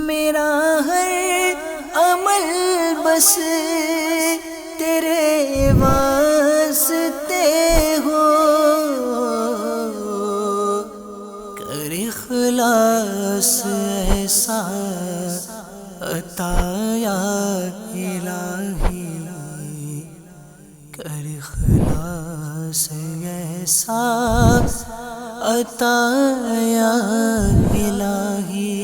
میرا ہر عمل بس تیرے واسطے ہو، کر اخلاص ایسا عطا یا الہی، کر اخلاص ایسا عطا یا الہی۔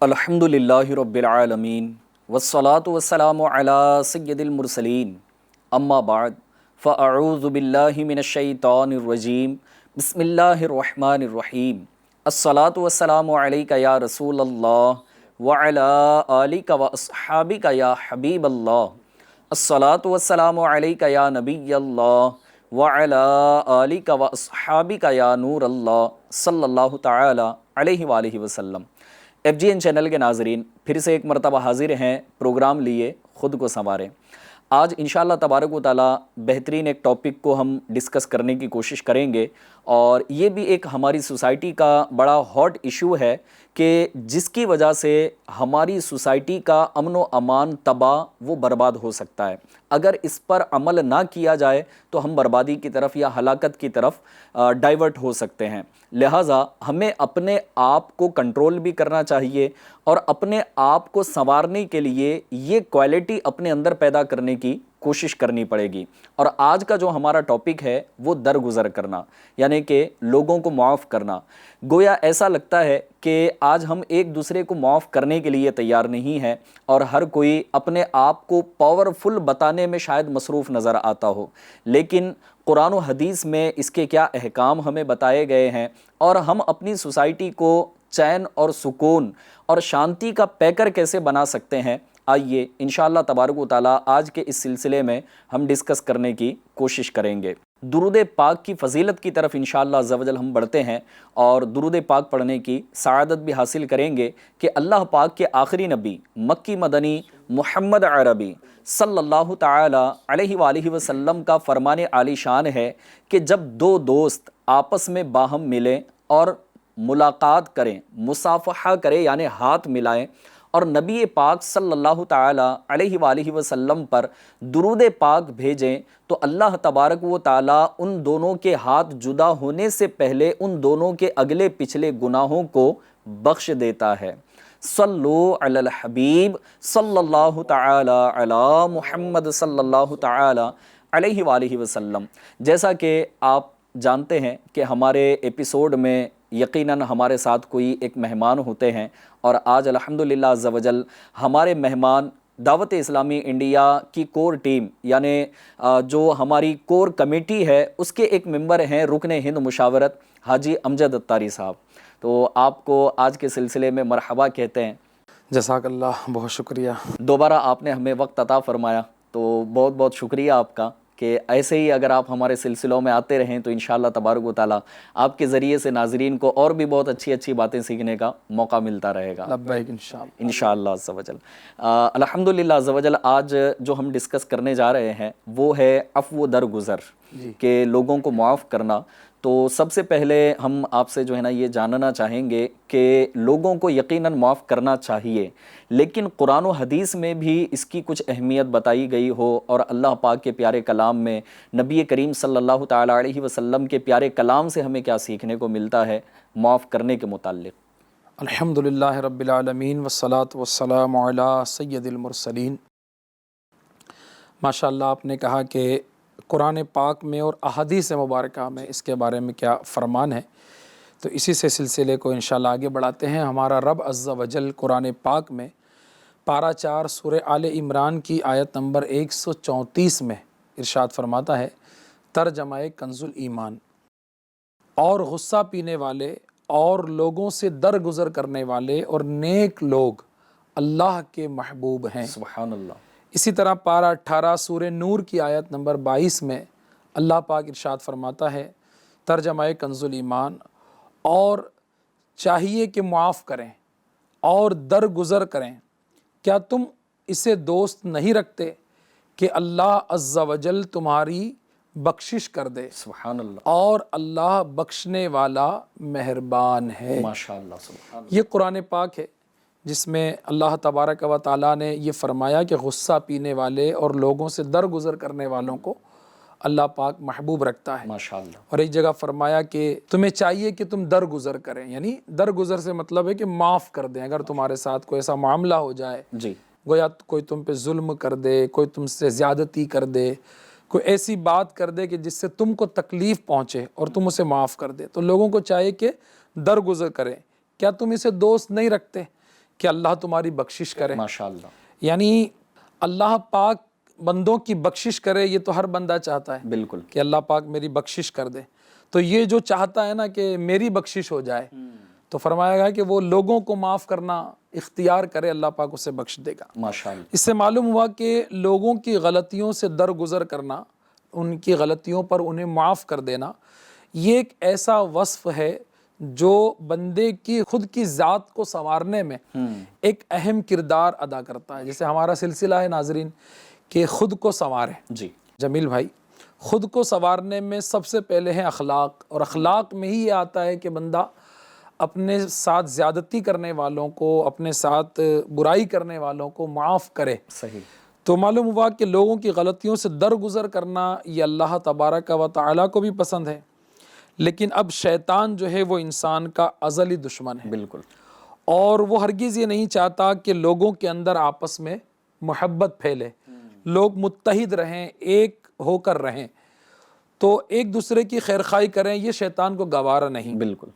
الحمدللہ رب العالمین والصلاة والسلام علی سید المرسلین، اما بعد فاعوذ باللہ من الشیطان الرجیم، بسم اللہ الرحمن الرحیم۔ الصلاة والسلام علیک یا رسول اللہ وعلی آلک واصحابک یا حبیب اللہ، الصلاة والسلام علیک یا نبی اللہ وعلی آلک واصحابک یا نور اللہ صلی اللہ تعالی علیہ وآلہ وسلم۔ FGN چینل کے ناظرین پھر سے ایک مرتبہ حاضر ہیں پروگرام لیے خود کو سنواریں۔ آج انشاءاللہ تبارک و تعالی بہترین ایک ٹاپک کو ہم ڈسکس کرنے کی کوشش کریں گے، اور یہ بھی ایک ہماری سوسائٹی کا بڑا ہاٹ ایشو ہے کہ جس کی وجہ سے ہماری سوسائٹی کا امن و امان تباہ و برباد ہو سکتا ہے۔ اگر اس پر عمل نہ کیا جائے تو ہم بربادی کی طرف یا ہلاکت کی طرف ڈائیورٹ ہو سکتے ہیں۔ لہٰذا ہمیں اپنے آپ کو کنٹرول بھی کرنا چاہیے اور اپنے آپ کو سنوارنے کے لیے یہ کوالٹی اپنے اندر پیدا کرنے کی کوشش کرنی پڑے گی۔ اور آج کا جو ہمارا ٹاپک ہے وہ درگزر کرنا، یعنی کہ لوگوں کو معاف کرنا۔ گویا ایسا لگتا ہے کہ آج ہم ایک دوسرے کو معاف کرنے کے لیے تیار نہیں ہیں، اور ہر کوئی اپنے آپ کو پاورفل بتانے میں شاید مصروف نظر آتا ہو، لیکن قرآن و حدیث میں اس کے کیا احکام ہمیں بتائے گئے ہیں، اور ہم اپنی سوسائٹی کو چین اور سکون اور شانتی کا پیکر کیسے بنا سکتے ہیں، آئیے انشاءاللہ تبارک و تعالیٰ آج کے اس سلسلے میں ہم ڈسکس کرنے کی کوشش کریں گے۔ درود پاک کی فضیلت کی طرف انشاءاللہ عز و جل ہم بڑھتے ہیں، اور درود پاک پڑھنے کی سعادت بھی حاصل کریں گے کہ اللہ پاک کے آخری نبی مکی مدنی محمد عربی صلی اللہ تعالی علیہ وآلہ وسلم کا فرمان عالی شان ہے کہ جب دو دوست آپس میں باہم ملیں اور ملاقات کریں، مصافحہ کریں یعنی ہاتھ ملائیں، اور نبی پاک صلی اللہ تعالی علیہ وآلہ وسلم پر درود پاک بھیجیں، تو اللہ تبارک و تعالی ان دونوں کے ہاتھ جدا ہونے سے پہلے ان دونوں کے اگلے پچھلے گناہوں کو بخش دیتا ہے۔ صلو علی الحبیب صلی اللہ تعالی علی محمد صلی اللہ تعالی علیہ وآلہ وسلم۔ جیسا کہ آپ جانتے ہیں کہ ہمارے ایپیسوڈ میں یقیناً ہمارے ساتھ کوئی ایک مہمان ہوتے ہیں، اور آج الحمدللہ عز و جل ہمارے مہمان دعوت اسلامی انڈیا کی کور ٹیم، یعنی جو ہماری کور کمیٹی ہے اس کے ایک ممبر ہیں رکن ہند مشاورت حاجی امجد اتاری صاحب۔ تو آپ کو آج کے سلسلے میں مرحبا کہتے ہیں۔ جزاک اللہ، بہت شکریہ۔ دوبارہ آپ نے ہمیں وقت عطا فرمایا، تو بہت بہت شکریہ آپ کا کہ ایسے ہی اگر آپ ہمارے سلسلوں میں آتے رہیں تو انشاءاللہ تبارک و تعالیٰ آپ کے ذریعے سے ناظرین کو اور بھی بہت اچھی اچھی باتیں سیکھنے کا موقع ملتا رہے گا۔ لبیک انشاءاللہ۔ انشاءاللہ عز و جل۔ الحمدللہ عز و جل آج جو ہم ڈسکس کرنے جا رہے ہیں وہ ہے عفو درگزر، کہ لوگوں کو معاف کرنا۔ تو سب سے پہلے ہم آپ سے جو ہے نا یہ جاننا چاہیں گے کہ لوگوں کو یقیناً معاف کرنا چاہیے، لیکن قرآن و حدیث میں بھی اس کی کچھ اہمیت بتائی گئی ہو، اور اللہ پاک کے پیارے کلام میں نبی کریم صلی اللہ تعالی علیہ وسلم کے پیارے کلام سے ہمیں کیا سیکھنے کو ملتا ہے معاف کرنے کے متعلق؟ الحمدللہ رب العالمین والصلاة والسلام علی سید المرسلین۔ ماشاءاللہ آپ نے کہا کہ قرآن پاک میں اور احادیث مبارکہ میں اس کے بارے میں کیا فرمان ہے، تو اسی سے سلسلے کو انشاءاللہ آگے بڑھاتے ہیں۔ ہمارا رب عز و جل قرآن پاک میں پارہ 4 سورہ آل عمران کی آیت نمبر 134 میں ارشاد فرماتا ہے، ترجمہ کنز الایمان، اور غصہ پینے والے اور لوگوں سے درگزر کرنے والے اور نیک لوگ اللہ کے محبوب ہیں۔ سبحان اللہ۔ اسی طرح پارہ 18 سورہ نور کی آیت نمبر 22 میں اللہ پاک ارشاد فرماتا ہے، ترجمہ کنز الایمان، اور چاہیے کہ معاف کریں اور درگزر کریں، کیا تم اسے دوست نہیں رکھتے کہ اللہ عز و جل تمہاری بخشش کر دے، سبحان اللہ، اور اللہ بخشنے والا مہربان ہے۔ ماشاء اللہ، سبحان اللہ، یہ قرآن پاک ہے جس میں اللہ تبارک و تعالیٰ نے یہ فرمایا کہ غصہ پینے والے اور لوگوں سے درگزر کرنے والوں کو اللہ پاک محبوب رکھتا ہے۔ ماشاء اللہ، اور ایک جگہ فرمایا کہ تمہیں چاہیے کہ تم درگزر کریں، یعنی درگزر سے مطلب ہے کہ معاف کر دیں۔ اگر تمہارے ساتھ کوئی ایسا معاملہ ہو جائے، جی، گویا کوئی تم پہ ظلم کر دے، کوئی تم سے زیادتی کر دے، کوئی ایسی بات کر دے کہ جس سے تم کو تکلیف پہنچے اور تم اسے معاف کر دے، تو لوگوں کو چاہیے کہ درگزر کریں۔ کیا تم اسے دوست نہیں رکھتے کہ اللہ تمہاری بخشش کرے؟ ماشاء اللہ، یعنی اللہ پاک بندوں کی بخشش کرے، یہ تو ہر بندہ چاہتا ہے بالکل، کہ اللہ پاک میری بخشش کر دے۔ تو یہ جو چاہتا ہے نا کہ میری بخشش ہو جائے، تو فرمایا گیا کہ وہ لوگوں کو معاف کرنا اختیار کرے، اللہ پاک اسے بخش دے گا۔ ماشاء اللہ، اس سے معلوم ہوا کہ لوگوں کی غلطیوں سے درگزر کرنا، ان کی غلطیوں پر انہیں معاف کر دینا، یہ ایک ایسا وصف ہے جو بندے کی خود کی ذات کو سنوارنے میں ایک اہم کردار ادا کرتا ہے۔ جیسے ہمارا سلسلہ ہے ناظرین کہ خود کو سنواریں۔ جی، جمیل بھائی، خود کو سنوارنے میں سب سے پہلے ہے اخلاق، اور اخلاق میں ہی یہ آتا ہے کہ بندہ اپنے ساتھ زیادتی کرنے والوں کو، اپنے ساتھ برائی کرنے والوں کو معاف کرے۔ صحیح، تو معلوم ہوا کہ لوگوں کی غلطیوں سے درگزر کرنا یہ اللہ تبارک و تعالیٰ کو بھی پسند ہے، لیکن اب شیطان جو ہے وہ انسان کا ازلی دشمن ہے، بالکل، اور وہ ہرگز یہ نہیں چاہتا کہ لوگوں کے اندر آپس میں محبت پھیلے، لوگ متحد رہیں، ایک ہو کر رہیں، تو ایک دوسرے کی خیرخواہی کریں، یہ شیطان کو گوارا نہیں۔ بالکل،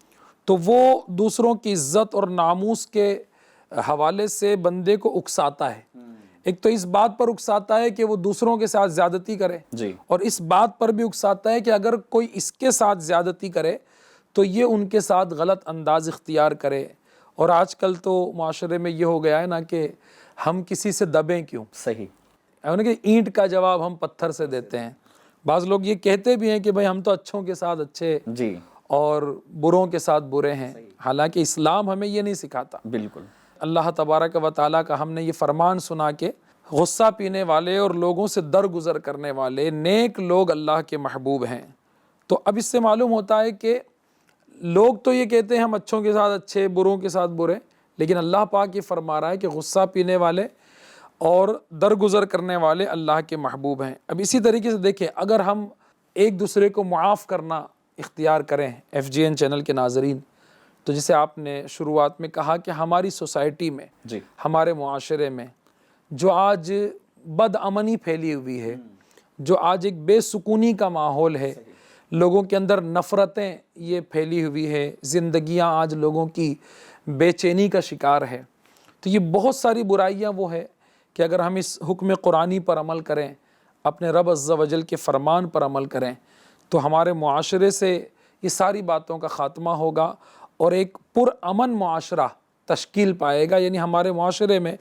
تو وہ دوسروں کی عزت اور ناموس کے حوالے سے بندے کو اکساتا ہے۔ ایک تو اس بات پر اکساتا ہے کہ وہ دوسروں کے ساتھ زیادتی کرے، جی، اور اس بات پر بھی اکساتا ہے کہ اگر کوئی اس کے ساتھ زیادتی کرے تو یہ ان کے ساتھ غلط انداز اختیار کرے۔ اور آج کل تو معاشرے میں یہ ہو گیا ہے نا کہ ہم کسی سے دبیں کیوں، صحیح، یعنی کہ اینٹ کا جواب ہم پتھر سے دیتے ہیں۔ بعض لوگ یہ کہتے بھی ہیں کہ بھئی ہم تو اچھوں کے ساتھ اچھے جی، اور بروں کے ساتھ برے ہیں، حالانکہ اسلام ہمیں یہ نہیں سکھاتا۔ بالکل، اللہ تبارک و تعالیٰ کا ہم نے یہ فرمان سنا کہ غصہ پینے والے اور لوگوں سے درگزر کرنے والے نیک لوگ اللہ کے محبوب ہیں۔ تو اب اس سے معلوم ہوتا ہے کہ لوگ تو یہ کہتے ہیں ہم اچھوں کے ساتھ اچھے، بروں کے ساتھ برے، لیکن اللہ پاک یہ فرما رہا ہے کہ غصہ پینے والے اور درگزر کرنے والے اللہ کے محبوب ہیں۔ اب اسی طریقے سے دیکھیں، اگر ہم ایک دوسرے کو معاف کرنا اختیار کریں، FGN چینل کے ناظرین، تو جسے آپ نے شروعات میں کہا کہ ہماری سوسائٹی میں، جی، ہمارے معاشرے میں جو آج بد امنی پھیلی ہوئی ہے، جو آج ایک بے سکونی کا ماحول ہے، لوگوں کے اندر نفرتیں یہ پھیلی ہوئی ہے، زندگیاں آج لوگوں کی بے چینی کا شکار ہے، تو یہ بہت ساری برائیاں وہ ہے کہ اگر ہم اس حکم قرآنی پر عمل کریں، اپنے رب عز و جل کے فرمان پر عمل کریں، تو ہمارے معاشرے سے یہ ساری باتوں کا خاتمہ ہوگا اور ایک پرامن معاشرہ تشکیل پائے گا۔ یعنی ہمارے معاشرے میں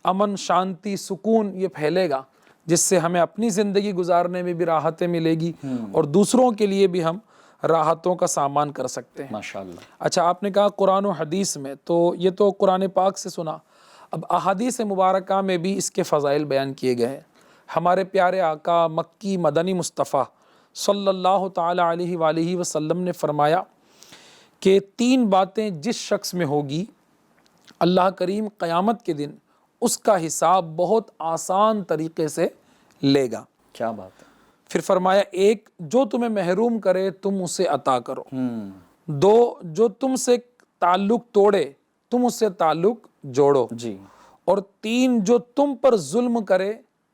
امن، شانتی، سکون یہ پھیلے گا، جس سے ہمیں اپنی زندگی گزارنے میں بھی راحتیں ملے گی اور دوسروں کے لیے بھی ہم راحتوں کا سامان کر سکتے ہیں۔ ماشاءاللہ، اچھا، آپ نے کہا قرآن و حدیث میں، تو یہ تو قرآن پاک سے سنا، اب احادیث مبارکہ میں بھی اس کے فضائل بیان کیے گئے ہیں۔ ہمارے پیارے آقا مکی مدنی مصطفیٰ صلی اللہ تعالی علیہ وآلہ وسلم نے فرمایا کہ 3 باتیں جس شخص میں ہوگی، اللہ کریم قیامت کے دن اس کا حساب بہت آسان طریقے سے لے گا۔ کیا بات ہے، پھر فرمایا، 1 جو تمہیں محروم کرے تم اسے عطا کرو، 2 جو تم سے تعلق توڑے تم اس سے تعلق جوڑو، جی، اور 3 جو تم پر ظلم کرے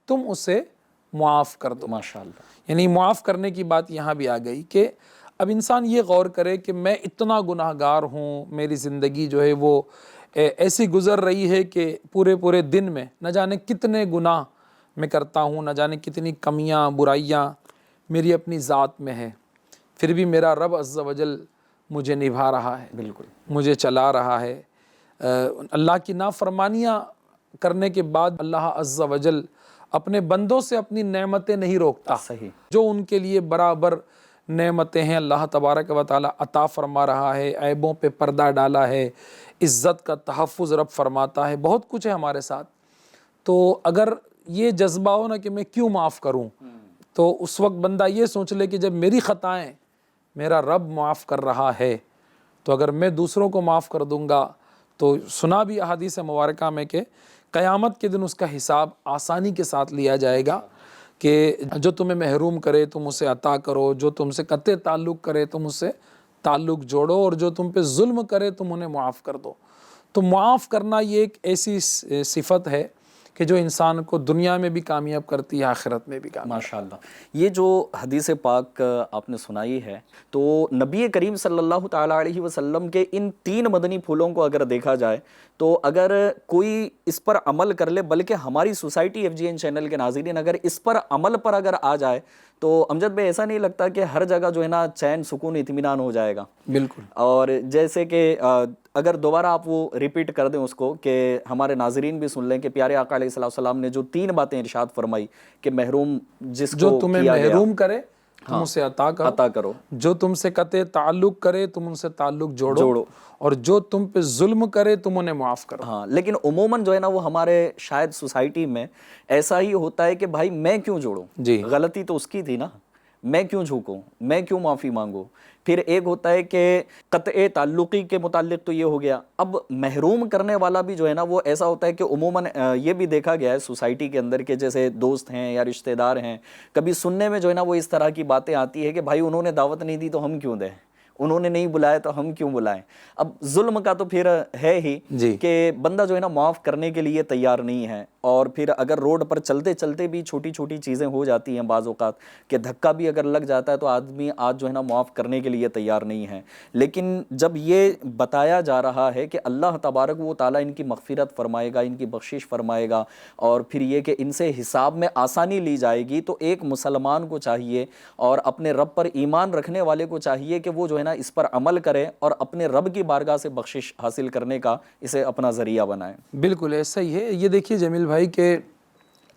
تم اسے معاف کر دو۔ ماشاءاللہ، یعنی معاف کرنے کی بات یہاں بھی آ گئی کہ اب انسان یہ غور کرے کہ میں اتنا گناہ گار ہوں، میری زندگی جو ہے وہ ایسی گزر رہی ہے کہ پورے دن میں نہ جانے کتنے گناہ میں کرتا ہوں، نہ جانے کتنی کمیاں، برائیاں میری اپنی ذات میں ہے، پھر بھی میرا رب عز و جل مجھے نبھا رہا ہے، بالکل، مجھے چلا رہا ہے۔ اللہ کی نافرمانیاں کرنے کے بعد اللہ عز و جل اپنے بندوں سے اپنی نعمتیں نہیں روکتا، صحیح، جو ان کے لیے برابر نعمتیں ہیں اللہ تبارک و تعالی عطا فرما رہا ہے، عیبوں پہ پردہ ڈالا ہے، عزت کا تحفظ رب فرماتا ہے، بہت کچھ ہے ہمارے ساتھ۔ تو اگر یہ جذبہ ہو نا کہ میں کیوں معاف کروں، تو اس وقت بندہ یہ سوچ لے کہ جب میری خطائیں میرا رب معاف کر رہا ہے تو اگر میں دوسروں کو معاف کر دوں گا تو سنا بھی احادیث مبارکہ میں کہ قیامت کے دن اس کا حساب آسانی کے ساتھ لیا جائے گا کہ جو تمہیں محروم کرے تم اسے عطا کرو، جو تم سے قطع تعلق کرے تم اس سے تعلق جوڑو، اور جو تم پہ ظلم کرے تم انہیں معاف کر دو۔ تو معاف کرنا یہ ایک ایسی صفت ہے کہ جو انسان کو دنیا میں بھی کامیاب کرتی ہے، آخرت میں بھی کامیاب۔ ماشاءاللہ، یہ جو حدیث پاک آپ نے سنائی ہے تو نبی کریم صلی اللہ تعالیٰ علیہ وسلم کے ان 3 مدنی پھولوں کو اگر دیکھا جائے تو اگر کوئی اس پر عمل کر لے، بلکہ ہماری سوسائٹی FGN چینل کے ناظرین اگر اس پر عمل پر اگر آ جائے تو امجد بھائی ایسا نہیں لگتا کہ ہر جگہ جو ہے نا چین سکون اطمینان ہو جائے گا؟ بالکل۔ اور جیسے کہ اگر دوبارہ آپ وہ ریپیٹ کر دیں اس کو کہ ہمارے ناظرین بھی سن لیں کہ پیارے آقا علیہ السلام نے جو 3 باتیں ارشاد فرمائی کہ محروم جس جو کو تمہیں کیا گیا محروم کرے تم اسے عطا کرو، جو تم سے قطع تعلق کرے تم ان سے تعلق جوڑو، اور جو تم پہ ظلم کرے تم انہیں معاف کرو۔ ہاں، لیکن عموماً جو ہے نا وہ ہمارے شاید سوسائٹی میں ایسا ہی ہوتا ہے کہ بھائی میں کیوں جوڑوں، جی غلطی تو اس کی تھی نا، میں کیوں جھوکوں، میں کیوں معافی مانگوں۔ پھر ایک ہوتا ہے کہ قطع تعلقی کے متعلق تو یہ ہو گیا، اب محروم کرنے والا بھی جو ہے نا وہ ایسا ہوتا ہے کہ عموماً یہ بھی دیکھا گیا ہے سوسائٹی کے اندر کہ جیسے دوست ہیں یا رشتہ دار ہیں، کبھی سننے میں جو ہے نا وہ اس طرح کی باتیں آتی ہے کہ بھائی انہوں نے دعوت نہیں دی تو ہم کیوں دیں، انہوں نے نہیں بلایا تو ہم کیوں بلائیں۔ اب ظلم کا تو پھر ہے ہی کہ بندہ جو ہے نا معاف کرنے کے لیے تیار نہیں ہے، اور پھر اگر روڈ پر چلتے چلتے بھی چھوٹی چھوٹی چیزیں ہو جاتی ہیں بعض اوقات کہ دھکا بھی اگر لگ جاتا ہے تو آدمی آج جو ہے نا معاف کرنے کے لیے تیار نہیں ہے۔ لیکن جب یہ بتایا جا رہا ہے کہ اللہ تبارک و تعالیٰ ان کی مغفرت فرمائے گا، ان کی بخشش فرمائے گا، اور پھر یہ کہ ان سے حساب میں آسانی لی جائے گی، تو ایک مسلمان کو چاہیے اور اپنے رب پر ایمان رکھنے والے کو چاہیے کہ وہ جو ہے نا اس پر عمل کرے اور اپنے رب کی بارگاہ سے بخشش حاصل کرنے کا اسے اپنا ذریعہ بنائے۔ بالکل ایسا ہی ہے۔ یہ دیکھیے جمیل بھائی کہ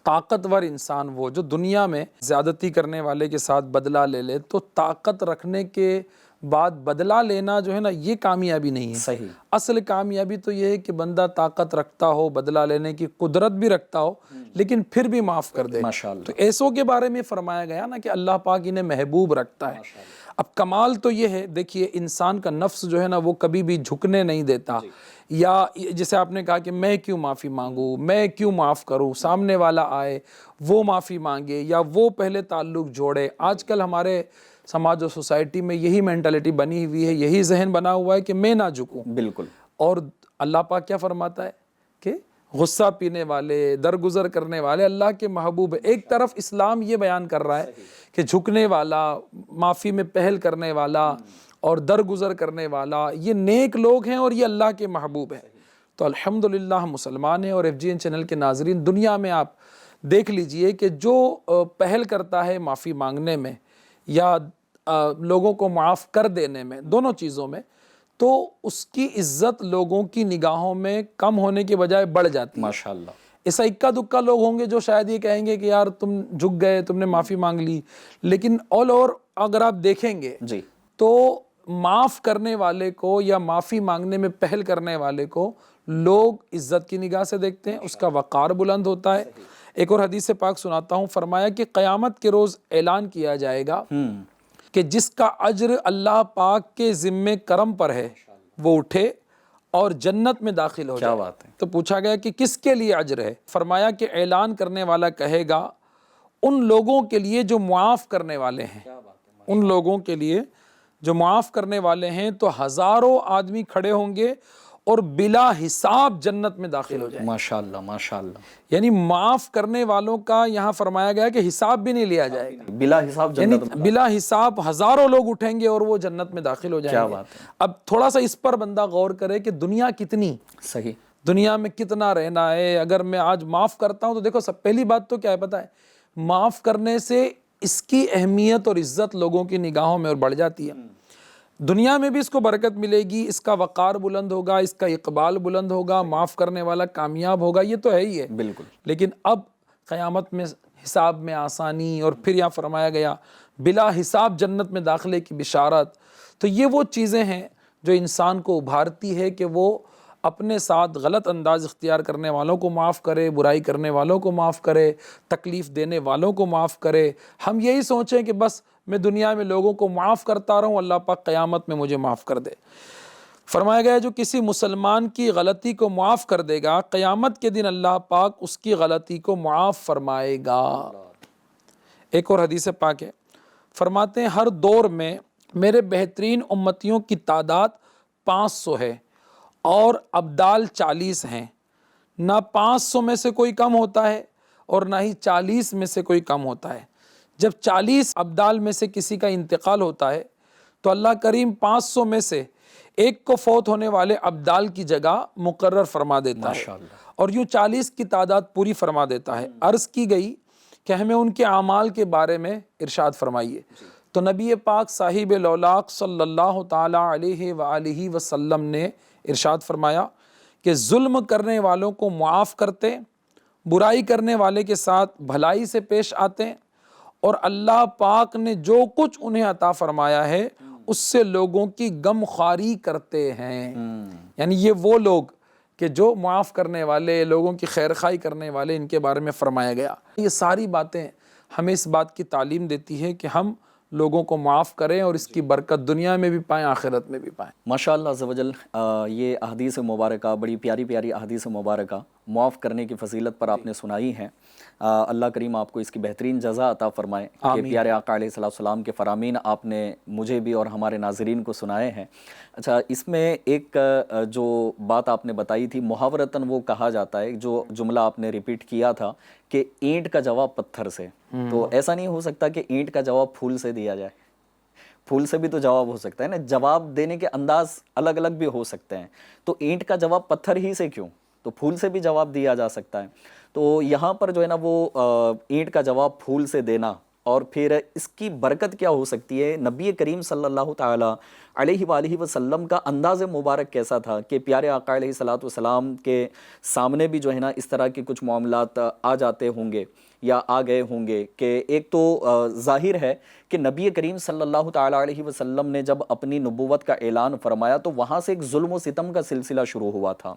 طاقتور انسان وہ جو دنیا میں زیادتی کرنے والے کے ساتھ بدلہ لے لے، تو طاقت رکھنے کے بعد بدلہ لینا جو ہے نا یہ کامیابی نہیں ہے۔ صحیح۔ اصل کامیابی تو یہ ہے کہ بندہ طاقت رکھتا ہو، بدلہ لینے کی قدرت بھی رکھتا ہو، لیکن پھر بھی معاف کر دے۔ ماشاءاللہ۔ تو ایسوں کے بارے میں فرمایا گیا نا کہ اللہ پاک انہیں محبوب رکھتا ہے۔ اب کمال تو یہ ہے، دیکھیے انسان کا نفس جو ہے نا وہ کبھی بھی جھکنے نہیں دیتا، یا جیسے آپ نے کہا کہ میں کیوں معافی مانگوں، میں کیوں معاف کروں، سامنے والا آئے وہ معافی مانگے یا وہ پہلے تعلق جوڑے۔ آج کل ہمارے سماج و سوسائٹی میں یہی مینٹلٹی بنی ہوئی ہے، یہی ذہن بنا ہوا ہے کہ میں نہ جھکوں۔ بالکل۔ اور اللہ پاک کیا فرماتا ہے کہ غصہ پینے والے، درگزر کرنے والے اللہ کے محبوب ہے۔ ایک طرف اسلام یہ بیان کر رہا ہے کہ جھکنے والا، معافی میں پہل کرنے والا اور درگزر کرنے والا یہ نیک لوگ ہیں اور یہ اللہ کے محبوب ہیں۔ تو الحمدللہ ہم مسلمان ہیں، اور FGN چینل کے ناظرین دنیا میں آپ دیکھ لیجئے کہ جو پہل کرتا ہے معافی مانگنے میں یا لوگوں کو معاف کر دینے میں، دونوں چیزوں میں، تو اس کی عزت لوگوں کی نگاہوں میں کم ہونے کے بجائے بڑھ جاتی ہے۔ ماشاءاللہ۔ ایسا اکا دکا لوگ ہوں گے جو شاید یہ کہیں گے کہ یار تم جھک گئے، تم نے معافی مانگ لی، لیکن آل اوور اگر آپ دیکھیں گے جی تو معاف کرنے والے کو یا معافی مانگنے میں پہل کرنے والے کو لوگ عزت کی نگاہ سے دیکھتے ہیں، اس کا وقار بلند ہوتا ہے۔ ایک اور حدیث پاک سناتا ہوں، فرمایا کہ قیامت کے روز اعلان کیا جائے گا کہ جس کا اجر اللہ پاک کے ذمے کرم پر ہے وہ اٹھے اور جنت میں داخل ہو جائے۔ کیا بات ہے۔ تو پوچھا گیا کہ کس کے لیے اجر ہے؟ فرمایا کہ اعلان کرنے والا کہے گا ان لوگوں کے لیے جو معاف کرنے والے ہیں، ان لوگوں کے لیے جو معاف کرنے والے ہیں، تو ہزاروں آدمی کھڑے ہوں گے اور بلا حساب جنت میں داخل ہو جائیں۔ ماشاءاللہ ماشاءاللہ۔ یعنی معاف کرنے والوں کا یہاں فرمایا گیا کہ حساب بھی نہیں لیا جائے گا، بلا حساب یعنی جنت میں۔ بلا حساب ہزاروں لوگ اٹھیں گے اور وہ جنت میں داخل ہو جائیں گے۔ کیا بات ہے۔ اب تھوڑا سا اس پر بندہ غور کرے کہ دنیا کتنی، صحیح۔ دنیا میں کتنا رہنا ہے۔ اگر میں آج معاف کرتا ہوں تو دیکھو سب پہلی بات تو کیا ہے پتہ ہے، معاف کرنے سے اس کی اہمیت اور عزت لوگوں کی نگاہوں میں اور بڑھ جاتی ہے۔ دنیا میں بھی اس کو برکت ملے گی، اس کا وقار بلند ہوگا، اس کا اقبال بلند ہوگا، معاف کرنے والا کامیاب ہوگا، یہ تو ہے ہی ہے۔ بالکل۔ لیکن اب قیامت میں حساب میں آسانی، اور پھر یہاں فرمایا گیا بلا حساب جنت میں داخلے کی بشارت۔ تو یہ وہ چیزیں ہیں جو انسان کو ابھارتی ہے کہ وہ اپنے ساتھ غلط انداز اختیار کرنے والوں کو معاف کرے، برائی کرنے والوں کو معاف کرے، تکلیف دینے والوں کو معاف کرے۔ ہم یہی سوچیں کہ بس میں دنیا میں لوگوں کو معاف کرتا رہوں، اللہ پاک قیامت میں مجھے معاف کر دے۔ فرمایا گیا جو کسی مسلمان کی غلطی کو معاف کر دے گا، قیامت کے دن اللہ پاک اس کی غلطی کو معاف فرمائے گا۔ ایک اور حدیث پاک ہے، فرماتے ہیں ہر دور میں میرے بہترین امتیوں کی تعداد 500 ہے اور ابدال 40 ہیں، نہ 500 میں سے کوئی کم ہوتا ہے اور نہ ہی 40 میں سے کوئی کم ہوتا ہے۔ جب 40 ابدال میں سے کسی کا انتقال ہوتا ہے تو اللہ کریم 500 میں سے ایک کو فوت ہونے والے ابدال کی جگہ مقرر فرما دیتا ہے اور یوں 40 کی تعداد پوری فرما دیتا ہے۔ عرض کی گئی کہ ہمیں ان کے اعمال کے بارے میں ارشاد فرمائیے، تو نبی پاک صاحب لولاق صلی اللہ تعالی علیہ وآلہ وسلم نے ارشاد فرمایا کہ ظلم کرنے والوں کو معاف کرتے، برائی کرنے والے کے ساتھ بھلائی سے پیش آتے، اور اللہ پاک نے جو کچھ انہیں عطا فرمایا ہے اس سے لوگوں کی غمخواری کرتے ہیں۔ یعنی یہ وہ لوگ کہ جو معاف کرنے والے، لوگوں کی خیرخواہی کرنے والے، ان کے بارے میں فرمایا گیا۔ یہ ساری باتیں ہمیں اس بات کی تعلیم دیتی ہے کہ ہم لوگوں کو معاف کریں اور اس کی برکت دنیا میں بھی پائیں، آخرت میں بھی پائیں۔ ماشاءاللہ عز و جل، یہ احادیث مبارکہ بڑی پیاری پیاری احادیث مبارکہ معاف کرنے کی فضیلت پر آپ نے سنائی ہیں۔ اللہ کریم آپ کو اس کی بہترین جزا عطا فرمائے کہ پیارے آقا علیہ السلام کے فرامین آپ نے مجھے بھی اور ہمارے ناظرین کو سنائے ہیں۔ اچھا، اس میں ایک جو بات آپ نے بتائی تھی، محاورتاً وہ کہا جاتا ہے، جو جملہ آپ نے ریپیٹ کیا تھا کہ اینٹ کا جواب پتھر سے، تو ایسا نہیں ہو سکتا کہ اینٹ کا جواب پھول سے دیا جائے؟ پھول سے بھی تو جواب ہو سکتا ہے نا، جواب دینے کے انداز الگ الگ بھی ہو سکتے ہیں، تو اینٹ کا جواب پتھر ہی سے کیوں؟ تو پھول سے بھی جواب دیا جا سکتا ہے۔ تو یہاں پر جو ہے نا وہ اینٹ کا جواب پھول سے دینا، اور پھر اس کی برکت کیا ہو سکتی ہے؟ نبی کریم صلی اللہ تعالی علیہ وآلہ وسلم کا انداز مبارک کیسا تھا کہ پیارے آقا علیہ السلام کے سامنے بھی جو ہے نا اس طرح کے کچھ معاملات آ جاتے ہوں گے یا آ گئے ہوں گے کہ ایک تو ظاہر ہے کہ نبی کریم صلی اللہ تعالی علیہ وسلم نے جب اپنی نبوت کا اعلان فرمایا تو وہاں سے ایک ظلم و ستم کا سلسلہ شروع ہوا تھا۔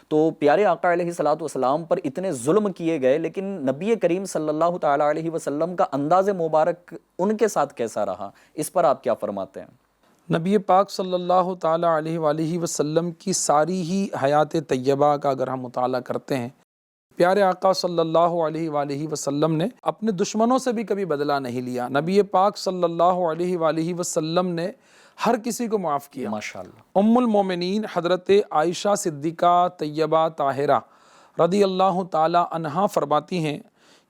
تو پیارے آقا علیہ السلام پر اتنے ظلم کیے گئے، لیکن نبی کریم صلی اللہ تعالی علیہ وسلم کا انداز مبارک ان کے ساتھ کیسا رہا؟ اس پر آپ کیا فرماتے ہیں؟ نبی پاک صلی اللہ تعالی علیہ وآلہ وسلم کی ساری ہی حیات طیبہ کا اگر ہم مطالعہ کرتے ہیں، پیارے آقا صلی اللہ علیہ وآلہ وسلم نے اپنے دشمنوں سے بھی کبھی بدلہ نہیں لیا۔ نبی پاک صلی اللہ علیہ وآلہ وسلم نے ہر کسی کو معاف کیا۔ ماشاءاللہ۔ ام المومنین حضرت عائشہ صدیقہ طیبہ طاہرہ رضی اللہ تعالی عنہا فرماتی ہیں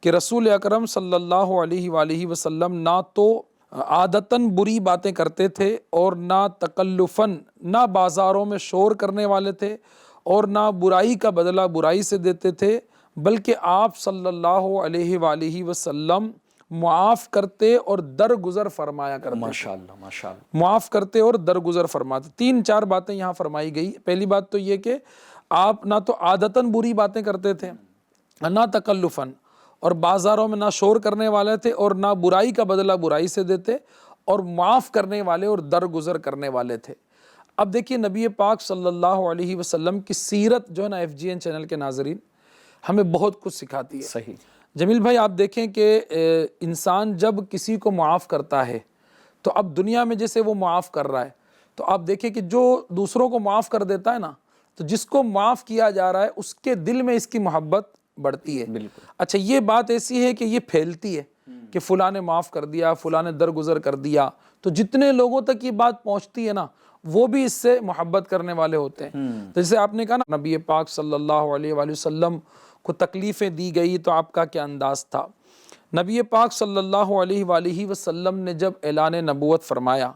کہ رسول اکرم صلی اللہ علیہ وآلہ وسلم نہ تو عادتاً بری باتیں کرتے تھے اور نہ تکلفاً، نہ بازاروں میں شور کرنے والے تھے اور نہ برائی کا بدلہ برائی سے دیتے تھے، بلکہ آپ صلی اللہ علیہ وآلہ وسلم معاف کرتے اور درگزر فرمایا کرتے۔ ماشاءاللہ ماشاءاللہ، معاف کرتے اور درگزر فرماتے۔ 3-4 باتیں یہاں فرمائی گئی۔ پہلی بات تو یہ کہ آپ نہ تو عادتاً بری باتیں کرتے تھے، نہ تکلفاً، اور بازاروں میں نہ شور کرنے والے تھے اور نہ برائی کا بدلہ برائی سے دیتے، اور معاف کرنے والے اور درگزر کرنے والے تھے۔ اب دیکھیے نبی پاک صلی اللہ علیہ وسلم کی سیرت جو ہے نا FGN چینل کے ناظرین ہمیں بہت کچھ سکھاتی ہے۔ صحیح جمیل بھائی، آپ دیکھیں کہ انسان جب کسی کو معاف کرتا ہے تو اب دنیا میں جیسے وہ معاف کر رہا ہے، تو آپ دیکھیں کہ جو دوسروں کو معاف کر دیتا ہے نا، تو جس کو معاف کیا جا رہا ہے اس کے دل میں اس کی محبت بڑھتی ہے۔ بالکل۔ اچھا، یہ بات ایسی ہے کہ یہ پھیلتی ہے کہ فلاں نے معاف کر دیا، فلاں نے درگزر کر دیا، تو جتنے لوگوں تک یہ بات پہنچتی ہے نا وہ بھی اس سے محبت کرنے والے ہوتے ہیں۔ تو جیسے آپ نے کہا نا نبی پاک صلی اللہ علیہ وآلہ وسلم کو تکلیفیں دی گئی، تو آپ کا کیا انداز تھا؟ نبی پاک صلی اللہ علیہ وآلہ وسلم نے جب اعلان نبوت فرمایا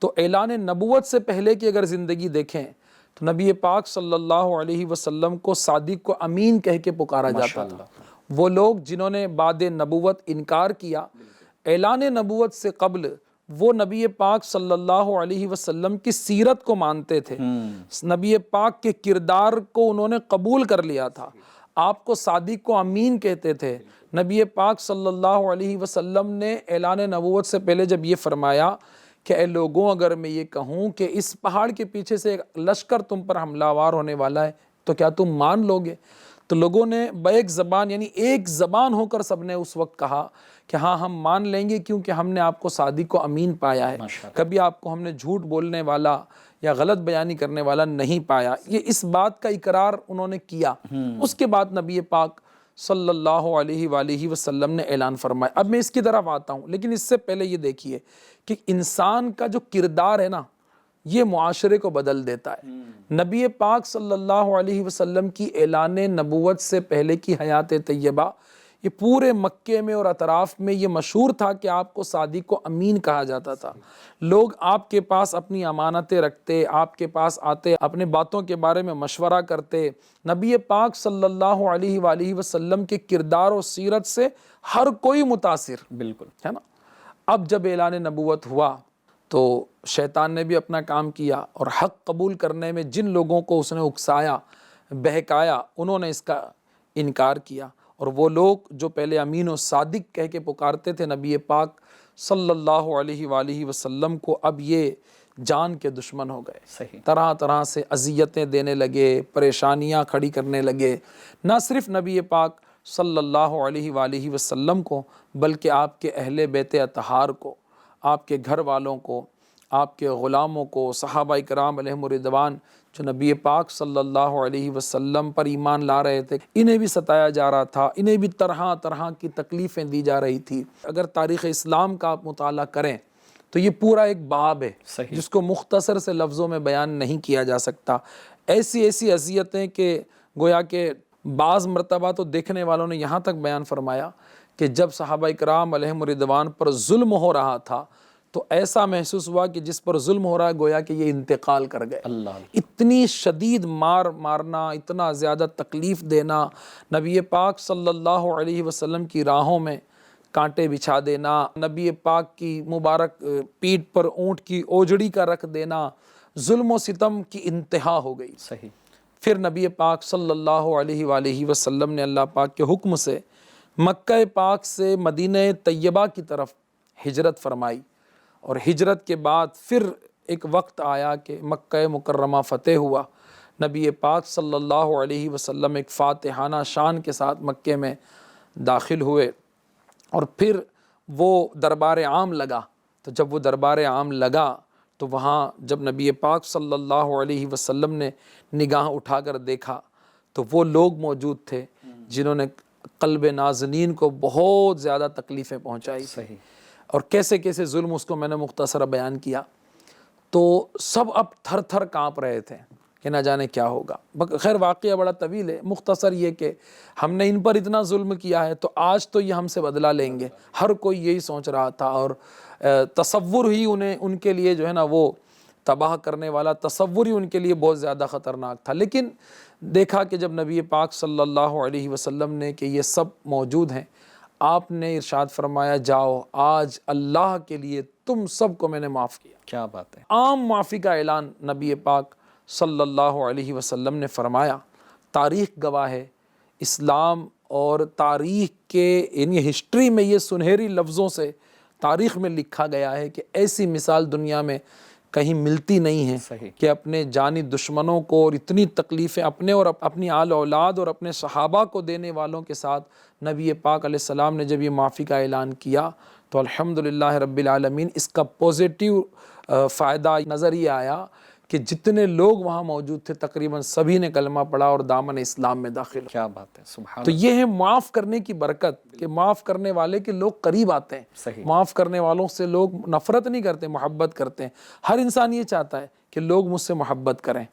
تو اعلان نبوت سے پہلے کی اگر زندگی دیکھیں تو نبی پاک صلی اللہ علیہ وسلم کو صادق کو امین کہہ کے پکارا جاتا تھا۔ وہ لوگ جنہوں نے بعد نبوت انکار کیا، اعلان نبوت سے قبل وہ نبی پاک صلی اللہ علیہ وسلم کی سیرت کو مانتے تھے، نبی پاک کے کردار کو انہوں نے قبول کر لیا تھا، آپ کو صادق کو امین کہتے تھے۔ نبی پاک صلی اللہ علیہ وسلم نے اعلان نبوت سے پہلے جب یہ فرمایا کہ اے لوگوں اگر میں یہ کہوں کہ اس پہاڑ کے پیچھے سے ایک لشکر تم پر حملہ آور ہونے والا ہے تو کیا تم مان لو گے؟ تو لوگوں نے بیک زبان یعنی ایک زبان ہو کر سب نے اس وقت کہا کہ ہاں ہم مان لیں گے، کیونکہ ہم نے آپ کو صادق و امین پایا ہے، کبھی آپ کو ہم نے جھوٹ بولنے والا یا غلط بیانی کرنے والا نہیں پایا۔ یہ اس بات کا اقرار انہوں نے کیا۔ اس کے بعد نبی پاک صلی اللہ علیہ وآلہ وسلم نے اعلان فرمایا۔ اب میں اس کی طرف آتا ہوں، لیکن اس سے پہلے یہ دیکھیے کہ انسان کا جو کردار ہے نا، یہ معاشرے کو بدل دیتا ہے۔ نبی پاک صلی اللہ علیہ وسلم کی اعلان نبوت سے پہلے کی حیات طیبہ، یہ پورے مکے میں اور اطراف میں یہ مشہور تھا کہ آپ کو صادق و امین کہا جاتا تھا۔ لوگ آپ کے پاس اپنی امانتیں رکھتے، آپ کے پاس آتے، اپنے باتوں کے بارے میں مشورہ کرتے۔ نبی پاک صلی اللہ علیہ وآلہ وسلم کے کردار و سیرت سے ہر کوئی متاثر، بالکل ہے نا۔ اب جب اعلان نبوت ہوا تو شیطان نے بھی اپنا کام کیا، اور حق قبول کرنے میں جن لوگوں کو اس نے اکسایا، بہکایا، انہوں نے اس کا انکار کیا، اور وہ لوگ جو پہلے امین و صادق کہہ کے پکارتے تھے نبی پاک صلی اللہ علیہ وآلہ وسلم کو، اب یہ جان کے دشمن ہو گئے۔ صحیح۔ طرح طرح سے اذیتیں دینے لگے، پریشانیاں کھڑی کرنے لگے، نہ صرف نبی پاک صلی اللہ علیہ وآلہ وسلم کو، بلکہ آپ کے اہل بیت اطہار کو، آپ کے گھر والوں کو، آپ کے غلاموں کو، صحابہ کرام علیہم الرضوان جو نبی پاک صلی اللہ علیہ وسلم پر ایمان لا رہے تھے، انہیں بھی ستایا جا رہا تھا، انہیں بھی طرح طرح کی تکلیفیں دی جا رہی تھی۔ اگر تاریخ اسلام کا آپ مطالعہ کریں تو یہ پورا ایک باب ہے جس کو مختصر سے لفظوں میں بیان نہیں کیا جا سکتا۔ ایسی ایسی اذیتیں کہ گویا کہ بعض مرتبہ تو دیکھنے والوں نے یہاں تک بیان فرمایا کہ جب صحابہ کرام علیہم الرضوان پر ظلم ہو رہا تھا تو ایسا محسوس ہوا کہ جس پر ظلم ہو رہا ہے گویا کہ یہ انتقال کر گئے۔ اتنی شدید مارنا، اتنا زیادہ تکلیف دینا، نبی پاک صلی اللہ علیہ وسلم کی راہوں میں کانٹے بچھا دینا، نبی پاک کی مبارک پیٹھ پر اونٹ کی اوجڑی کا رکھ دینا، ظلم و ستم کی انتہا ہو گئی۔ صحیح۔ پھر نبی پاک صلی اللہ علیہ وآلہ وسلم نے اللہ پاک کے حکم سے مکہ پاک سے مدینہ طیبہ کی طرف ہجرت فرمائی، اور ہجرت کے بعد پھر ایک وقت آیا کہ مکہ مکرمہ فتح ہوا۔ نبی پاک صلی اللہ علیہ وسلم ایک فاتحانہ شان کے ساتھ مکے میں داخل ہوئے، اور پھر وہ دربار عام لگا۔ تو جب وہ دربار عام لگا تو وہاں جب نبی پاک صلی اللہ علیہ وسلم نے نگاہ اٹھا کر دیکھا تو وہ لوگ موجود تھے جنہوں نے قلب نازنین کو بہت زیادہ تکلیفیں پہنچائی تھی، اور کیسے کیسے ظلم، اس کو میں نے مختصر بیان کیا۔ تو سب اب تھر تھر کانپ رہے تھے کہ نہ جانے کیا ہوگا۔ خیر واقعہ بڑا طویل ہے، مختصر یہ کہ ہم نے ان پر اتنا ظلم کیا ہے تو آج تو یہ ہم سے بدلہ لیں گے، ہر کوئی یہی سوچ رہا تھا، اور تصور ہی ان کے لیے جو ہے نا وہ تباہ کرنے والا تصور ہی ان کے لیے بہت زیادہ خطرناک تھا۔ لیکن دیکھا کہ جب نبی پاک صلی اللہ علیہ وسلم نے کہ یہ سب موجود ہیں، آپ نے ارشاد فرمایا جاؤ آج اللہ کے لیے تم سب کو میں نے معاف کیا۔ کیا بات ہے۔ عام معافی کا اعلان نبی پاک صلی اللہ علیہ وسلم نے فرمایا۔ تاریخ گواہ ہے، اسلام اور تاریخ کے یعنی ہسٹری میں یہ سنہری لفظوں سے تاریخ میں لکھا گیا ہے کہ ایسی مثال دنیا میں کہیں ملتی نہیں ہے کہ اپنے جانی دشمنوں کو اور اتنی تکلیفیں اپنے اور اپنی آل اولاد اور اپنے صحابہ کو دینے والوں کے ساتھ نبی پاک علیہ السلام نے جب یہ معافی کا اعلان کیا تو الحمدللہ رب العالمین اس کا پوزیٹیو فائدہ نظر یہ آیا کہ جتنے لوگ وہاں موجود تھے تقریباً سبھی نے کلمہ پڑھا اور دامن اسلام میں داخل ہو۔ کیا بات ہے، سبحان تو یہ ہے معاف کرنے کی برکت کہ معاف کرنے والے کے لوگ قریب آتے ہیں، معاف کرنے والوں سے لوگ نفرت نہیں کرتے، محبت کرتے ہیں۔ ہر انسان یہ چاہتا ہے کہ لوگ مجھ سے محبت کریں۔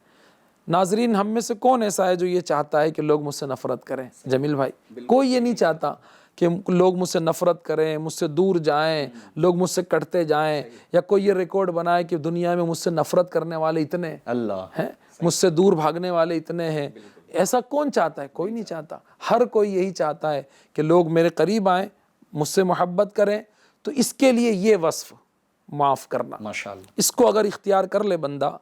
ناظرین، ہم میں سے کون ایسا ہے جو یہ چاہتا ہے کہ لوگ مجھ سے نفرت کریں؟ جمیل بھائی، کوئی یہ نہیں چاہتا کہ لوگ مجھ سے نفرت کریں، مجھ سے دور جائیں، لوگ مجھ سے کٹتے جائیں، یا کوئی یہ ریکارڈ بنائے کہ دنیا میں مجھ سے نفرت کرنے والے اتنے ہیں، مجھ سے دور بھاگنے والے اتنے ہیں۔ ایسا کون چاہتا ہے؟ کوئی نہیں چاہتا۔ ہر کوئی یہی چاہتا ہے کہ لوگ میرے قریب آئیں، مجھ سے محبت کریں۔ تو اس کے لیے یہ وصف معاف کرنا، ماشاءاللہ، اس کو اگر اختیار کر لے بندہ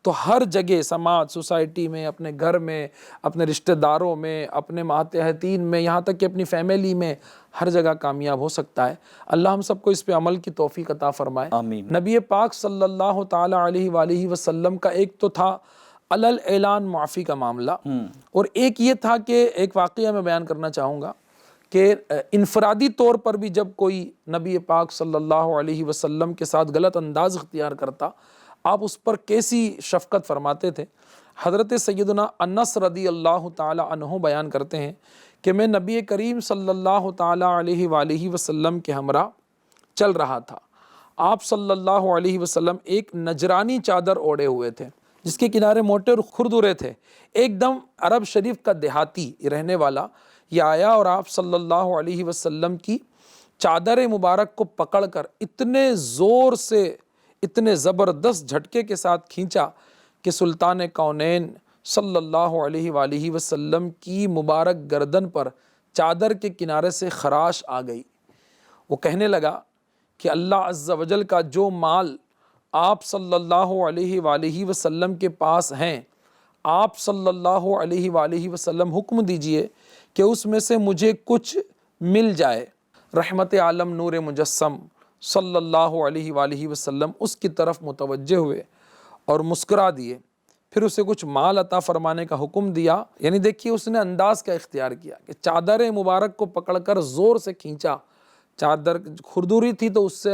تو ہر جگہ سماج، سوسائٹی میں، اپنے گھر میں، اپنے رشتہ داروں میں، اپنے ماتحتین میں، یہاں تک کہ اپنی فیملی میں، ہر جگہ کامیاب ہو سکتا ہے۔ اللہ ہم سب کو اس پہ عمل کی توفیق عطا فرمائے۔ آمین۔ نبی پاک صلی اللہ تعالی علیہ وآلہ وسلم کا ایک تو تھا علل اعلان معافی کا معاملہ، اور ایک یہ تھا کہ ایک واقعہ میں بیان کرنا چاہوں گا کہ انفرادی طور پر بھی جب کوئی نبی پاک صلی اللہ علیہ وسلم کے ساتھ غلط انداز اختیار کرتا، آپ اس پر کیسی شفقت فرماتے تھے۔ حضرت سیدنا انس رضی اللہ تعالی عنہ بیان کرتے ہیں کہ میں نبی کریم صلی اللہ تعالی علیہ وآلہ وسلم کے ہمراہ چل رہا تھا۔ آپ صلی اللہ علیہ وسلم ایک نجرانی چادر اوڑھے ہوئے تھے جس کے کنارے موٹے اور کھردرے تھے۔ ایک دم عرب شریف کا دیہاتی رہنے والا یہ آیا اور آپ صلی اللہ علیہ وسلم کی چادر مبارک کو پکڑ کر اتنے زور سے، اتنے زبردست جھٹکے کے ساتھ کھینچا کہ سلطان کونین صلی اللہ علیہ وآلہ وسلم کی مبارک گردن پر چادر کے کنارے سے خراش آ گئی۔ وہ کہنے لگا کہ اللہ عز و جل کا جو مال آپ صلی اللہ علیہ وآلہ وسلم کے پاس ہیں، آپ صلی اللہ علیہ وآلہ وسلم حکم دیجئے کہ اس میں سے مجھے کچھ مل جائے۔ رحمت عالم نور مجسم صلی اللہ علیہ وآلہ وسلم اس کی طرف متوجہ ہوئے اور مسکرا دیے، پھر اسے کچھ مال عطا فرمانے کا حکم دیا۔ یعنی دیکھیے اس نے انداز کا اختیار کیا کہ چادر مبارک کو پکڑ کر زور سے کھینچا، چادر کھردری تھی تو اس سے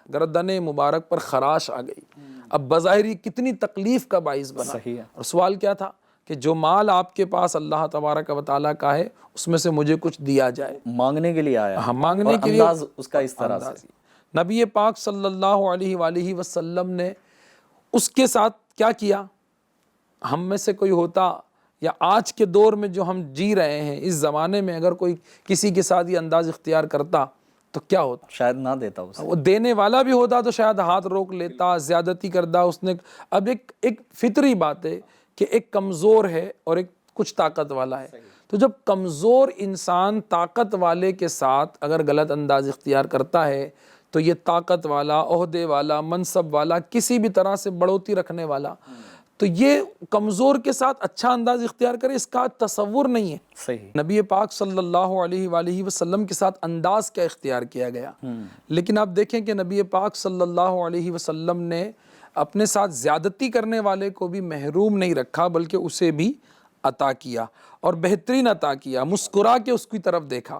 گردن مبارک پر خراش آ گئی۔ اب بظاہر کتنی تکلیف کا باعث بنا۔ صحیح ہے۔ اور سوال کیا تھا کہ جو مال آپ کے پاس اللہ تبارک و تعالیٰ کا ہے اس میں سے مجھے کچھ دیا جائے۔ مانگنے کے لیے آیا، ہاں، مانگنے کے لیے، انداز اس کا اس طرح سے۔ نبی پاک صلی اللہ علیہ وآلہ وسلم نے اس کے ساتھ کیا کیا؟ ہم میں سے کوئی ہوتا یا آج کے دور میں جو ہم جی رہے ہیں اس زمانے میں اگر کوئی کسی کے ساتھ یہ انداز اختیار کرتا تو کیا ہوتا؟ شاید نہ دیتا اسے۔ وہ دینے والا بھی ہوتا تو شاید ہاتھ روک لیتا، زیادتی کردہ اس نے۔ اب ایک فطری بات ہے کہ ایک کمزور ہے اور ایک کچھ طاقت والا ہے، تو جب کمزور انسان طاقت والے کے ساتھ اگر غلط انداز اختیار کرتا ہے تو یہ طاقت والا، عہدے والا، منصب والا، کسی بھی طرح سے بڑھوتی رکھنے والا، تو یہ کمزور کے ساتھ اچھا انداز اختیار کرے اس کا تصور نہیں ہے۔ صحیح۔ نبی پاک صلی اللہ علیہ وآلہ وسلم کے ساتھ انداز کا اختیار کیا گیا، لیکن آپ دیکھیں کہ نبی پاک صلی اللہ علیہ وسلم نے اپنے ساتھ زیادتی کرنے والے کو بھی محروم نہیں رکھا بلکہ اسے بھی عطا کیا اور بہترین عطا کیا، مسکرا کے اس کی طرف دیکھا۔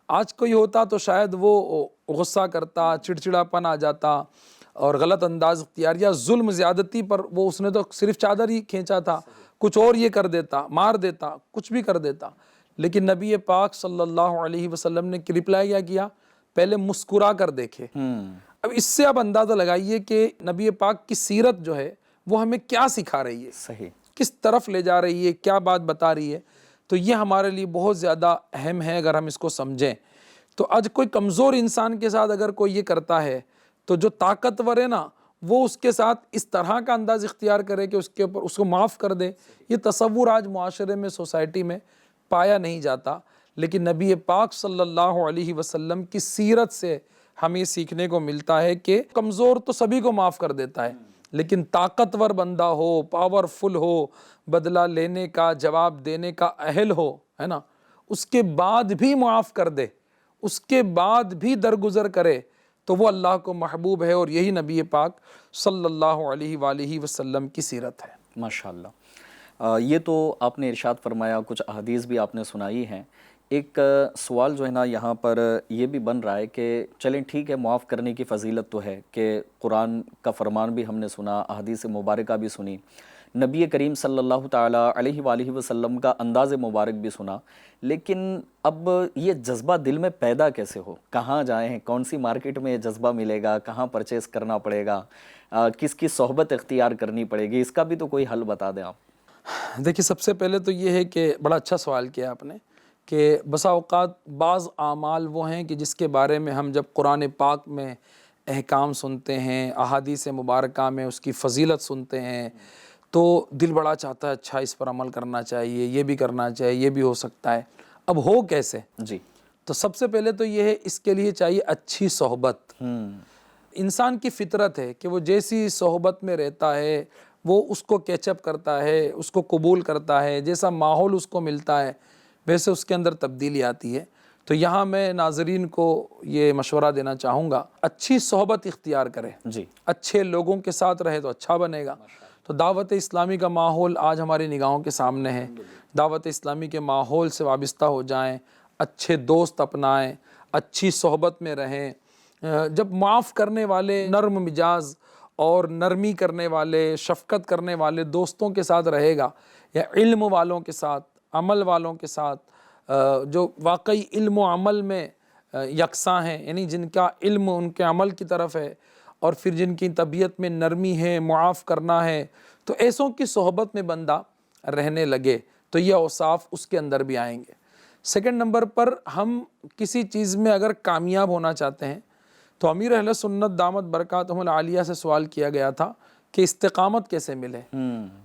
آج کوئی ہوتا تو شاید وہ غصہ کرتا، چڑچڑاپن آ جاتا اور غلط انداز اختیار یا ظلم زیادتی پر، وہ اس نے تو صرف چادر ہی کھینچا تھا، کچھ اور یہ کر دیتا، مار دیتا، کچھ بھی کر دیتا۔ لیکن نبی پاک صلی اللہ علیہ وسلم نے رپلائی کیا کیا؟ پہلے مسکرا کر دیکھے۔ اب اس سے آپ اندازہ لگائیے کہ نبی پاک کی سیرت جو ہے وہ ہمیں کیا سکھا رہی ہے، صحیح، کس طرف لے جا رہی ہے، کیا بات بتا رہی ہے۔ تو یہ ہمارے لیے بہت زیادہ اہم ہے اگر ہم اس کو سمجھیں۔ تو آج کوئی کمزور انسان کے ساتھ اگر کوئی یہ کرتا ہے تو جو طاقتور ہے نا وہ اس کے ساتھ اس طرح کا انداز اختیار کرے کہ اس کے اوپر اس کو معاف کر دے، یہ تصور آج معاشرے میں، سوسائٹی میں پایا نہیں جاتا۔ لیکن نبی پاک صلی اللہ علیہ وسلم کی سیرت سے ہمیں یہ سیکھنے کو ملتا ہے کہ کمزور تو سبھی کو معاف کر دیتا ہے، لیکن طاقتور بندہ ہو، پاورفل ہو، بدلہ لینے کا، جواب دینے کا اہل ہو، ہے نا، اس کے بعد بھی معاف کر دے، اس کے بعد بھی درگزر کرے تو وہ اللہ کو محبوب ہے، اور یہی نبی پاک صلی اللہ علیہ وآلہ وسلم کی سیرت ہے۔ ماشاءاللہ۔ یہ تو آپ نے ارشاد فرمایا، کچھ احادیث بھی آپ نے سنائی ہیں۔ ایک سوال جو ہے نا یہاں پر یہ بھی بن رہا ہے کہ چلیں ٹھیک ہے، معاف کرنے کی فضیلت تو ہے کہ قرآن کا فرمان بھی ہم نے سنا، احادیث مبارکہ بھی سنی، نبی کریم صلی اللہ تعالیٰ علیہ وآلہ وسلم کا انداز مبارک بھی سنا، لیکن اب یہ جذبہ دل میں پیدا کیسے ہو؟ کہاں جائیں؟ کون سی مارکیٹ میں یہ جذبہ ملے گا؟ کہاں پرچیز کرنا پڑے گا؟ کس کی صحبت اختیار کرنی پڑے گی؟ اس کا بھی تو کوئی حل بتا دیں آپ۔ دیکھیے سب سے پہلے تو یہ ہے کہ بڑا اچھا سوال کیا آپ نے کہ بسا اوقات بعض اعمال وہ ہیں کہ جس کے بارے میں ہم جب قرآن پاک میں احکام سنتے ہیں، احادیث مبارکہ میں اس کی فضیلت سنتے ہیں تو دل بڑا چاہتا ہے اچھا اس پر عمل کرنا چاہیے، یہ بھی کرنا چاہیے، یہ بھی ہو سکتا ہے۔ اب ہو کیسے؟ جی، تو سب سے پہلے تو یہ ہے اس کے لیے چاہیے اچھی صحبت۔ انسان کی فطرت ہے کہ وہ جیسی صحبت میں رہتا ہے وہ اس کو کیچ اپ کرتا ہے، اس کو قبول کرتا ہے، جیسا ماحول اس کو ملتا ہے ویسے اس کے اندر تبدیلی آتی ہے۔ تو یہاں میں ناظرین کو یہ مشورہ دینا چاہوں گا، اچھی صحبت اختیار کرے، جی اچھے لوگوں کے ساتھ رہے تو اچھا بنے گا۔ تو دعوت اسلامی کا ماحول آج ہماری نگاہوں کے سامنے ہے، دعوت اسلامی کے ماحول سے وابستہ ہو جائیں، اچھے دوست اپنائیں، اچھی صحبت میں رہیں۔ جب معاف کرنے والے، نرم مزاج اور نرمی کرنے والے، شفقت کرنے والے دوستوں کے ساتھ رہے گا، یا علم والوں کے ساتھ، عمل والوں کے ساتھ، جو واقعی علم و عمل میں یکساں ہیں، یعنی جن کا علم ان کے عمل کی طرف ہے، اور پھر جن کی طبیعت میں نرمی ہے، معاف کرنا ہے، تو ایسوں کی صحبت میں بندہ رہنے لگے تو یہ اوصاف اس کے اندر بھی آئیں گے۔ سیکنڈ نمبر پر، ہم کسی چیز میں اگر کامیاب ہونا چاہتے ہیں تو امیر اہل سنت دامت برکاتہم العالیہ سے سوال کیا گیا تھا کہ استقامت کیسے ملے؟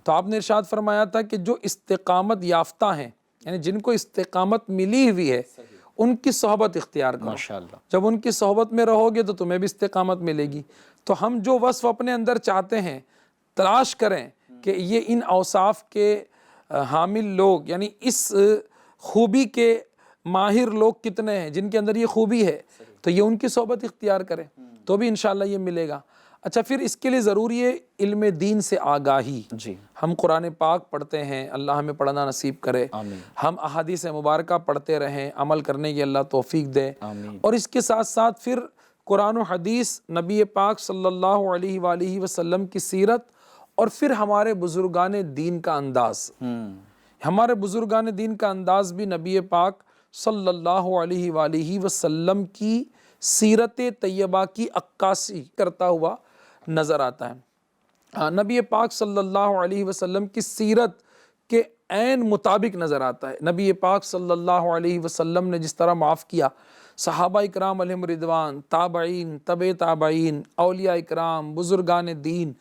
تو آپ نے ارشاد فرمایا تھا کہ جو استقامت یافتہ ہیں، یعنی جن کو استقامت ملی ہوئی ہے، ان کی صحبت اختیار کرو۔ ماشاءاللہ۔ جب ان کی صحبت میں رہو گے تو تمہیں بھی استقامت ملے گی۔ تو ہم جو وصف اپنے اندر چاہتے ہیں، تلاش کریں کہ یہ ان اوصاف کے حامل لوگ، یعنی اس خوبی کے ماہر لوگ کتنے ہیں جن کے اندر یہ خوبی ہے، تو یہ ان کی صحبت اختیار کریں تو بھی انشاءاللہ یہ ملے گا۔ اچھا، پھر اس کے لیے ضروری ہے علم دین سے آگاہی۔ جی ہم قرآن پاک پڑھتے ہیں، اللہ ہمیں پڑھنا نصیب کرے، آمین ہم احادیث مبارکہ پڑھتے رہیں، عمل کرنے کی اللہ توفیق دے، آمین۔ اور اس کے ساتھ ساتھ پھر قرآن و حدیث، نبی پاک صلی اللہ علیہ وآلہ وسلم کی سیرت، اور پھر ہمارے بزرگان دین کا انداز۔ ہمارے بزرگان دین کا انداز بھی نبی پاک صلی اللہ علیہ وآلہ وسلم کی سیرت طیبہ کی عکاسی کرتا ہوا نظر آتا ہے۔ نبی پاک صلی اللہ علیہ وسلم کی سیرت کے عین مطابق نظر آتا ہے۔ نبی پاک صلی اللہ علیہ وسلم نے جس طرح معاف کیا، صحابہ اکرام علیہم رضوان، تابعین، تبع تابعین، اولیاء اکرام، بزرگان دین،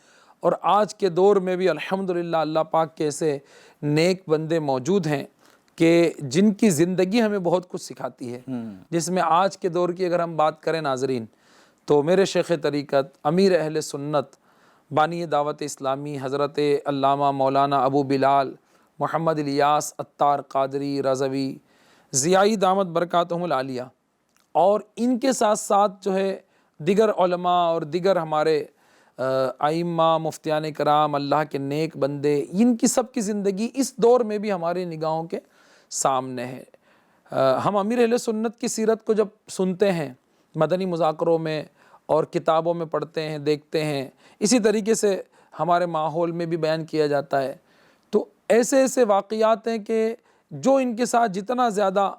اور آج کے دور میں بھی الحمدللہ اللہ پاک کے ایسے نیک بندے موجود ہیں کہ جن کی زندگی ہمیں بہت کچھ سکھاتی ہے، جس میں آج کے دور کی اگر ہم بات کریں ناظرین، تو میرے شیخ طریقت، امیر اہل سنت، بانی دعوت اسلامی حضرت علامہ مولانا ابو بلال محمد الیاس عطار قادری رضوی ضیائی دامت برکاتہم العالیہ، اور ان کے ساتھ ساتھ جو ہے دیگر علماء اور دیگر ہمارے ائمہ، مفتیان کرام، اللہ کے نیک بندے، ان کی سب کی زندگی اس دور میں بھی ہماری نگاہوں کے سامنے ہے۔ ہم امیر اہل سنت کی سیرت کو جب سنتے ہیں، مدنی مذاکروں میں اور کتابوں میں پڑھتے ہیں، دیکھتے ہیں، اسی طریقے سے ہمارے ماحول میں بھی بیان کیا جاتا ہے، تو ایسے ایسے واقعات ہیں کہ جو ان کے ساتھ جتنا زیادہ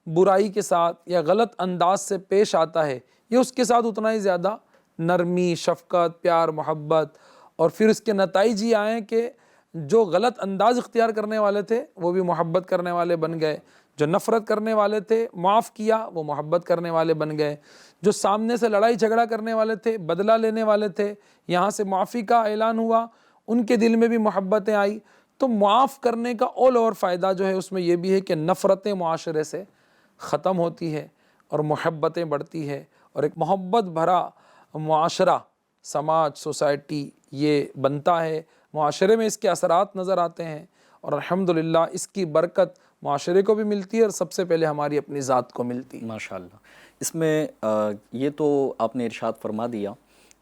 برائی کے ساتھ یا غلط انداز سے پیش آتا ہے، یہ اس کے ساتھ اتنا ہی زیادہ نرمی، شفقت، پیار، محبت، اور پھر اس کے نتائج یہ آئیں کہ جو غلط انداز اختیار کرنے والے تھے وہ بھی محبت کرنے والے بن گئے، جو نفرت کرنے والے تھے، معاف کیا، وہ محبت کرنے والے بن گئے، جو سامنے سے لڑائی جھگڑا کرنے والے تھے، بدلہ لینے والے تھے، یہاں سے معافی کا اعلان ہوا، ان کے دل میں بھی محبتیں آئی۔ تو معاف کرنے کا اول اور فائدہ جو ہے اس میں یہ بھی ہے کہ نفرتیں معاشرے سے ختم ہوتی ہے اور محبتیں بڑھتی ہے، اور ایک محبت بھرا معاشرہ، سماج، سوسائٹی یہ بنتا ہے، معاشرے میں اس کے اثرات نظر آتے ہیں، اور الحمدللہ اس کی برکت معاشرے کو بھی ملتی ہے اور سب سے پہلے ہماری اپنی ذات کو ملتی ہے۔ ماشاءاللہ۔ اس میں یہ تو آپ نے ارشاد فرما دیا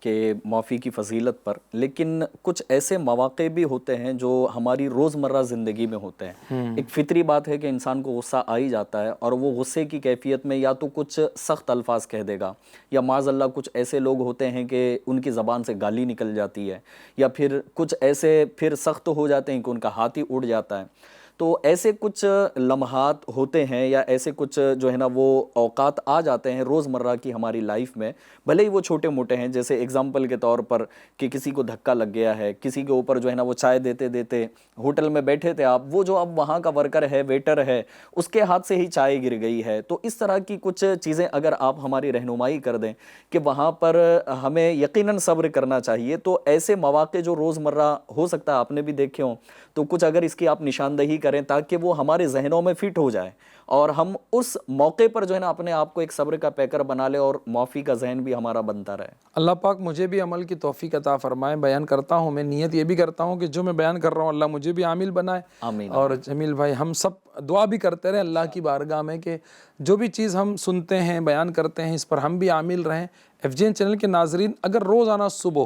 کہ معافی کی فضیلت پر، لیکن کچھ ایسے مواقع بھی ہوتے ہیں جو ہماری روزمرہ زندگی میں ہوتے ہیں۔ ایک فطری بات ہے کہ انسان کو غصہ آ ہی جاتا ہے، اور وہ غصے کی کیفیت میں یا تو کچھ سخت الفاظ کہہ دے گا، یا معاذ اللہ کچھ ایسے لوگ ہوتے ہیں کہ ان کی زبان سے گالی نکل جاتی ہے، یا پھر کچھ ایسے پھر سخت ہو جاتے ہیں کہ ان کا ہاتھ ہی اڑ جاتا ہے۔ تو ایسے کچھ لمحات ہوتے ہیں یا ایسے کچھ جو ہے نا وہ اوقات آ جاتے ہیں روزمرہ کی ہماری لائف میں، بھلے ہی وہ چھوٹے موٹے ہیں، جیسے ایگزامپل کے طور پر کہ کسی کو دھکا لگ گیا ہے، کسی کے اوپر جو ہے نا وہ چائے دیتے دیتے، ہوٹل میں بیٹھے تھے آپ، وہ جو اب وہاں کا ورکر ہے، ویٹر ہے، اس کے ہاتھ سے ہی چائے گر گئی ہے۔ تو اس طرح کی کچھ چیزیں اگر آپ ہماری رہنمائی کر دیں کہ وہاں پر ہمیں یقیناً صبر کرنا چاہیے، تو ایسے مواقع جو روزمرہ ہو سکتا ہے آپ نے بھی دیکھے ہوں، تو کچھ اگر اس کی آپ نشاندہی کریں تاکہ وہ ہمارے ذہنوں میں فٹ ہو جائے اور ہم اس موقع پر جو ہے نا اپنے آپ کو ایک صبر کا پیکر بنا لیں اور معافی کا ذہن بھی ہمارا بنتا رہے۔ اللہ پاک مجھے بھی عمل کی توفیق عطا فرمائے۔ بیان کرتا ہوں، میں نیت یہ بھی کرتا ہوں کہ جو میں بیان کر رہا ہوں اللہ مجھے بھی عامل بنائے، آمین۔ اور جمیل بھائی ہم سب دعا بھی کرتے رہیں اللہ کی بارگاہ میں کہ جو بھی چیز ہم سنتے ہیں بیان کرتے ہیں اس پر ہم بھی عامل رہیں۔ ایف جی این چینل کے ناظرین، اگر روزانہ صبح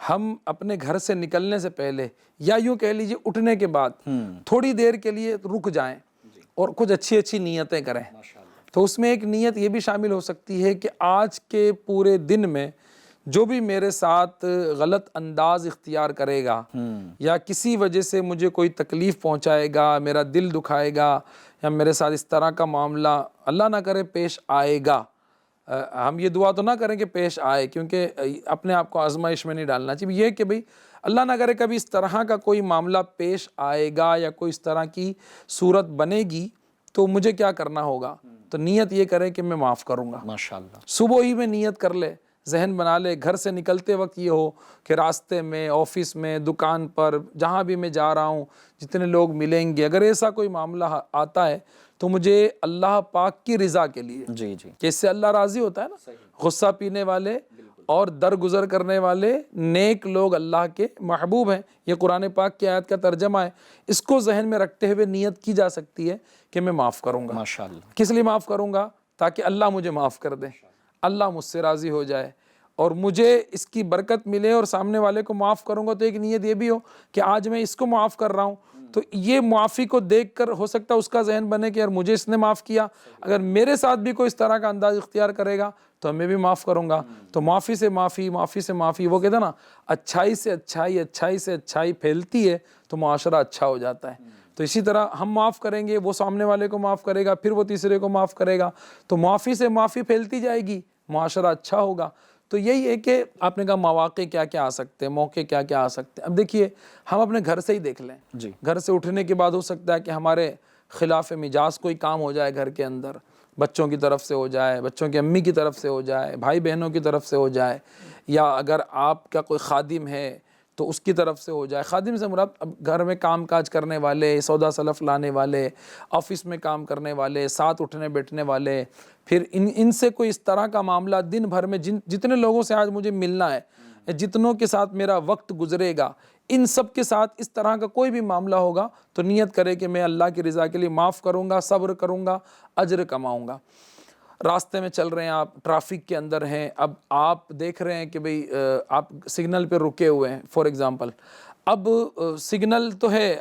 ہم اپنے گھر سے نکلنے سے پہلے یا یوں کہہ لیجیے اٹھنے کے بعد تھوڑی دیر کے لیے رک جائیں اور کچھ اچھی اچھی نیتیں کریں، تو اس میں ایک نیت یہ بھی شامل ہو سکتی ہے کہ آج کے پورے دن میں جو بھی میرے ساتھ غلط انداز اختیار کرے گا یا کسی وجہ سے مجھے کوئی تکلیف پہنچائے گا، میرا دل دکھائے گا یا میرے ساتھ اس طرح کا معاملہ اللہ نہ کرے پیش آئے گا، ہم یہ دعا تو نہ کریں کہ پیش آئے، کیونکہ اپنے آپ کو آزمائش میں نہیں ڈالنا چاہیے۔ یہ کہ بھئی اللہ نہ کرے کبھی اس طرح کا کوئی معاملہ پیش آئے گا یا کوئی اس طرح کی صورت بنے گی تو مجھے کیا کرنا ہوگا، تو نیت یہ کریں کہ میں معاف کروں گا۔ ماشاءاللہ، صبح ہی میں نیت کر لے، ذہن بنا لے، گھر سے نکلتے وقت یہ ہو کہ راستے میں، آفس میں، دکان پر، جہاں بھی میں جا رہا ہوں، جتنے لوگ ملیں گے، اگر ایسا کوئی معاملہ آتا ہے تو مجھے اللہ پاک کی رضا کے لیے، جی جی، کہ اس سے اللہ راضی ہوتا ہے نا، غصہ پینے والے اور درگزر کرنے والے نیک لوگ اللہ کے محبوب ہیں، یہ قرآن پاک کی آیت کا ترجمہ ہے۔ اس کو ذہن میں رکھتے ہوئے نیت کی جا سکتی ہے کہ میں معاف کروں گا۔ ماشاءاللہ، کس لیے معاف کروں گا؟ تاکہ اللہ مجھے معاف کر دے، اللہ مجھ سے راضی ہو جائے اور مجھے اس کی برکت ملے، اور سامنے والے کو معاف کروں گا تو ایک نیت یہ بھی ہو کہ آج میں اس کو معاف کر رہا ہوں تو یہ معافی کو دیکھ کر ہو سکتا ہے اس کا ذہن بنے کہ یار مجھے اس نے معاف کیا، اگر میرے ساتھ بھی کوئی اس طرح کا انداز اختیار کرے گا تو میں بھی معاف کروں گا۔ تو معافی سے معافی، معافی سے معافی، وہ کہتے ہیں نا اچھائی سے اچھائی، اچھائی سے اچھائی پھیلتی ہے تو معاشرہ اچھا ہو جاتا ہے۔ تو اسی طرح ہم معاف کریں گے، وہ سامنے والے کو معاف کرے گا، پھر وہ تیسرے کو معاف کرے گا، تو معافی سے معافی پھیلتی جائے گی، معاشرہ اچھا ہوگا۔ تو یہی ہے کہ آپ نے کہا مواقع کیا کیا آ سکتے ہیں، موقع کیا کیا آ سکتے ہیں۔ اب دیکھیے ہم اپنے گھر سے ہی دیکھ لیں، جی، گھر سے اٹھنے کے بعد ہو سکتا ہے کہ ہمارے خلاف مزاج کوئی کام ہو جائے گھر کے اندر، بچوں کی طرف سے ہو جائے، بچوں کی امی کی طرف سے ہو جائے، بھائی بہنوں کی طرف سے ہو جائے، یا اگر آپ کا کوئی خادم ہے تو اس کی طرف سے ہو جائے۔ خادم سے مراد اب گھر میں کام کاج کرنے والے، سودا سلف لانے والے، آفس میں کام کرنے والے، ساتھ اٹھنے بیٹھنے والے، پھر ان سے کوئی اس طرح کا معاملہ دن بھر میں جتنے لوگوں سے آج مجھے ملنا ہے، جتنوں کے ساتھ میرا وقت گزرے گا، ان سب کے ساتھ اس طرح کا کوئی بھی معاملہ ہوگا تو نیت کرے کہ میں اللہ کی رضا کے لیے معاف کروں گا، صبر کروں گا، اجر کماؤں گا۔ راستے میں چل رہے ہیں آپ، ٹرافک کے اندر ہیں، اب آپ دیکھ رہے ہیں کہ بھئی آپ سگنل پہ رکے ہوئے ہیں فار ایگزامپل، اب سگنل تو ہے،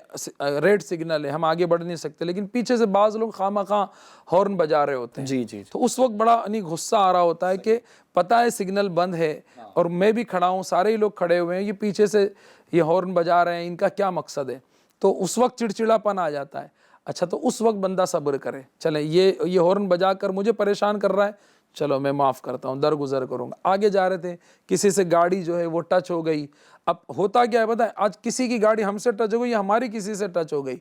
ریڈ سگنل ہے، ہم آگے بڑھ نہیں سکتے، لیکن پیچھے سے بعض لوگ خواہ ہارن بجا رہے ہوتے ہیں، جی جی، تو اس وقت بڑا غصہ آ رہا ہوتا ہے کہ پتہ ہے سگنل بند ہے اور میں بھی کھڑا ہوں، سارے ہی لوگ کھڑے ہوئے ہیں، یہ پیچھے سے یہ ہارن بجا رہے ہیں، ان کا کیا مقصد ہے؟ تو اس وقت چڑچڑاپن آ جاتا ہے۔ اچھا تو اس وقت بندہ صبر کرے، چلیں یہ ہارن بجا کر مجھے پریشان کر رہا ہے، چلو میں معاف کرتا ہوں، درگزر کروں گا۔ آگے جا رہے تھے، کسی سے گاڑی جو ہے وہ ٹچ ہو گئی، اب ہوتا کیا ہے پتہ ہے، آج کسی کی گاڑی ہم سے ٹچ ہو گئی یا ہماری کسی سے ٹچ ہو گئی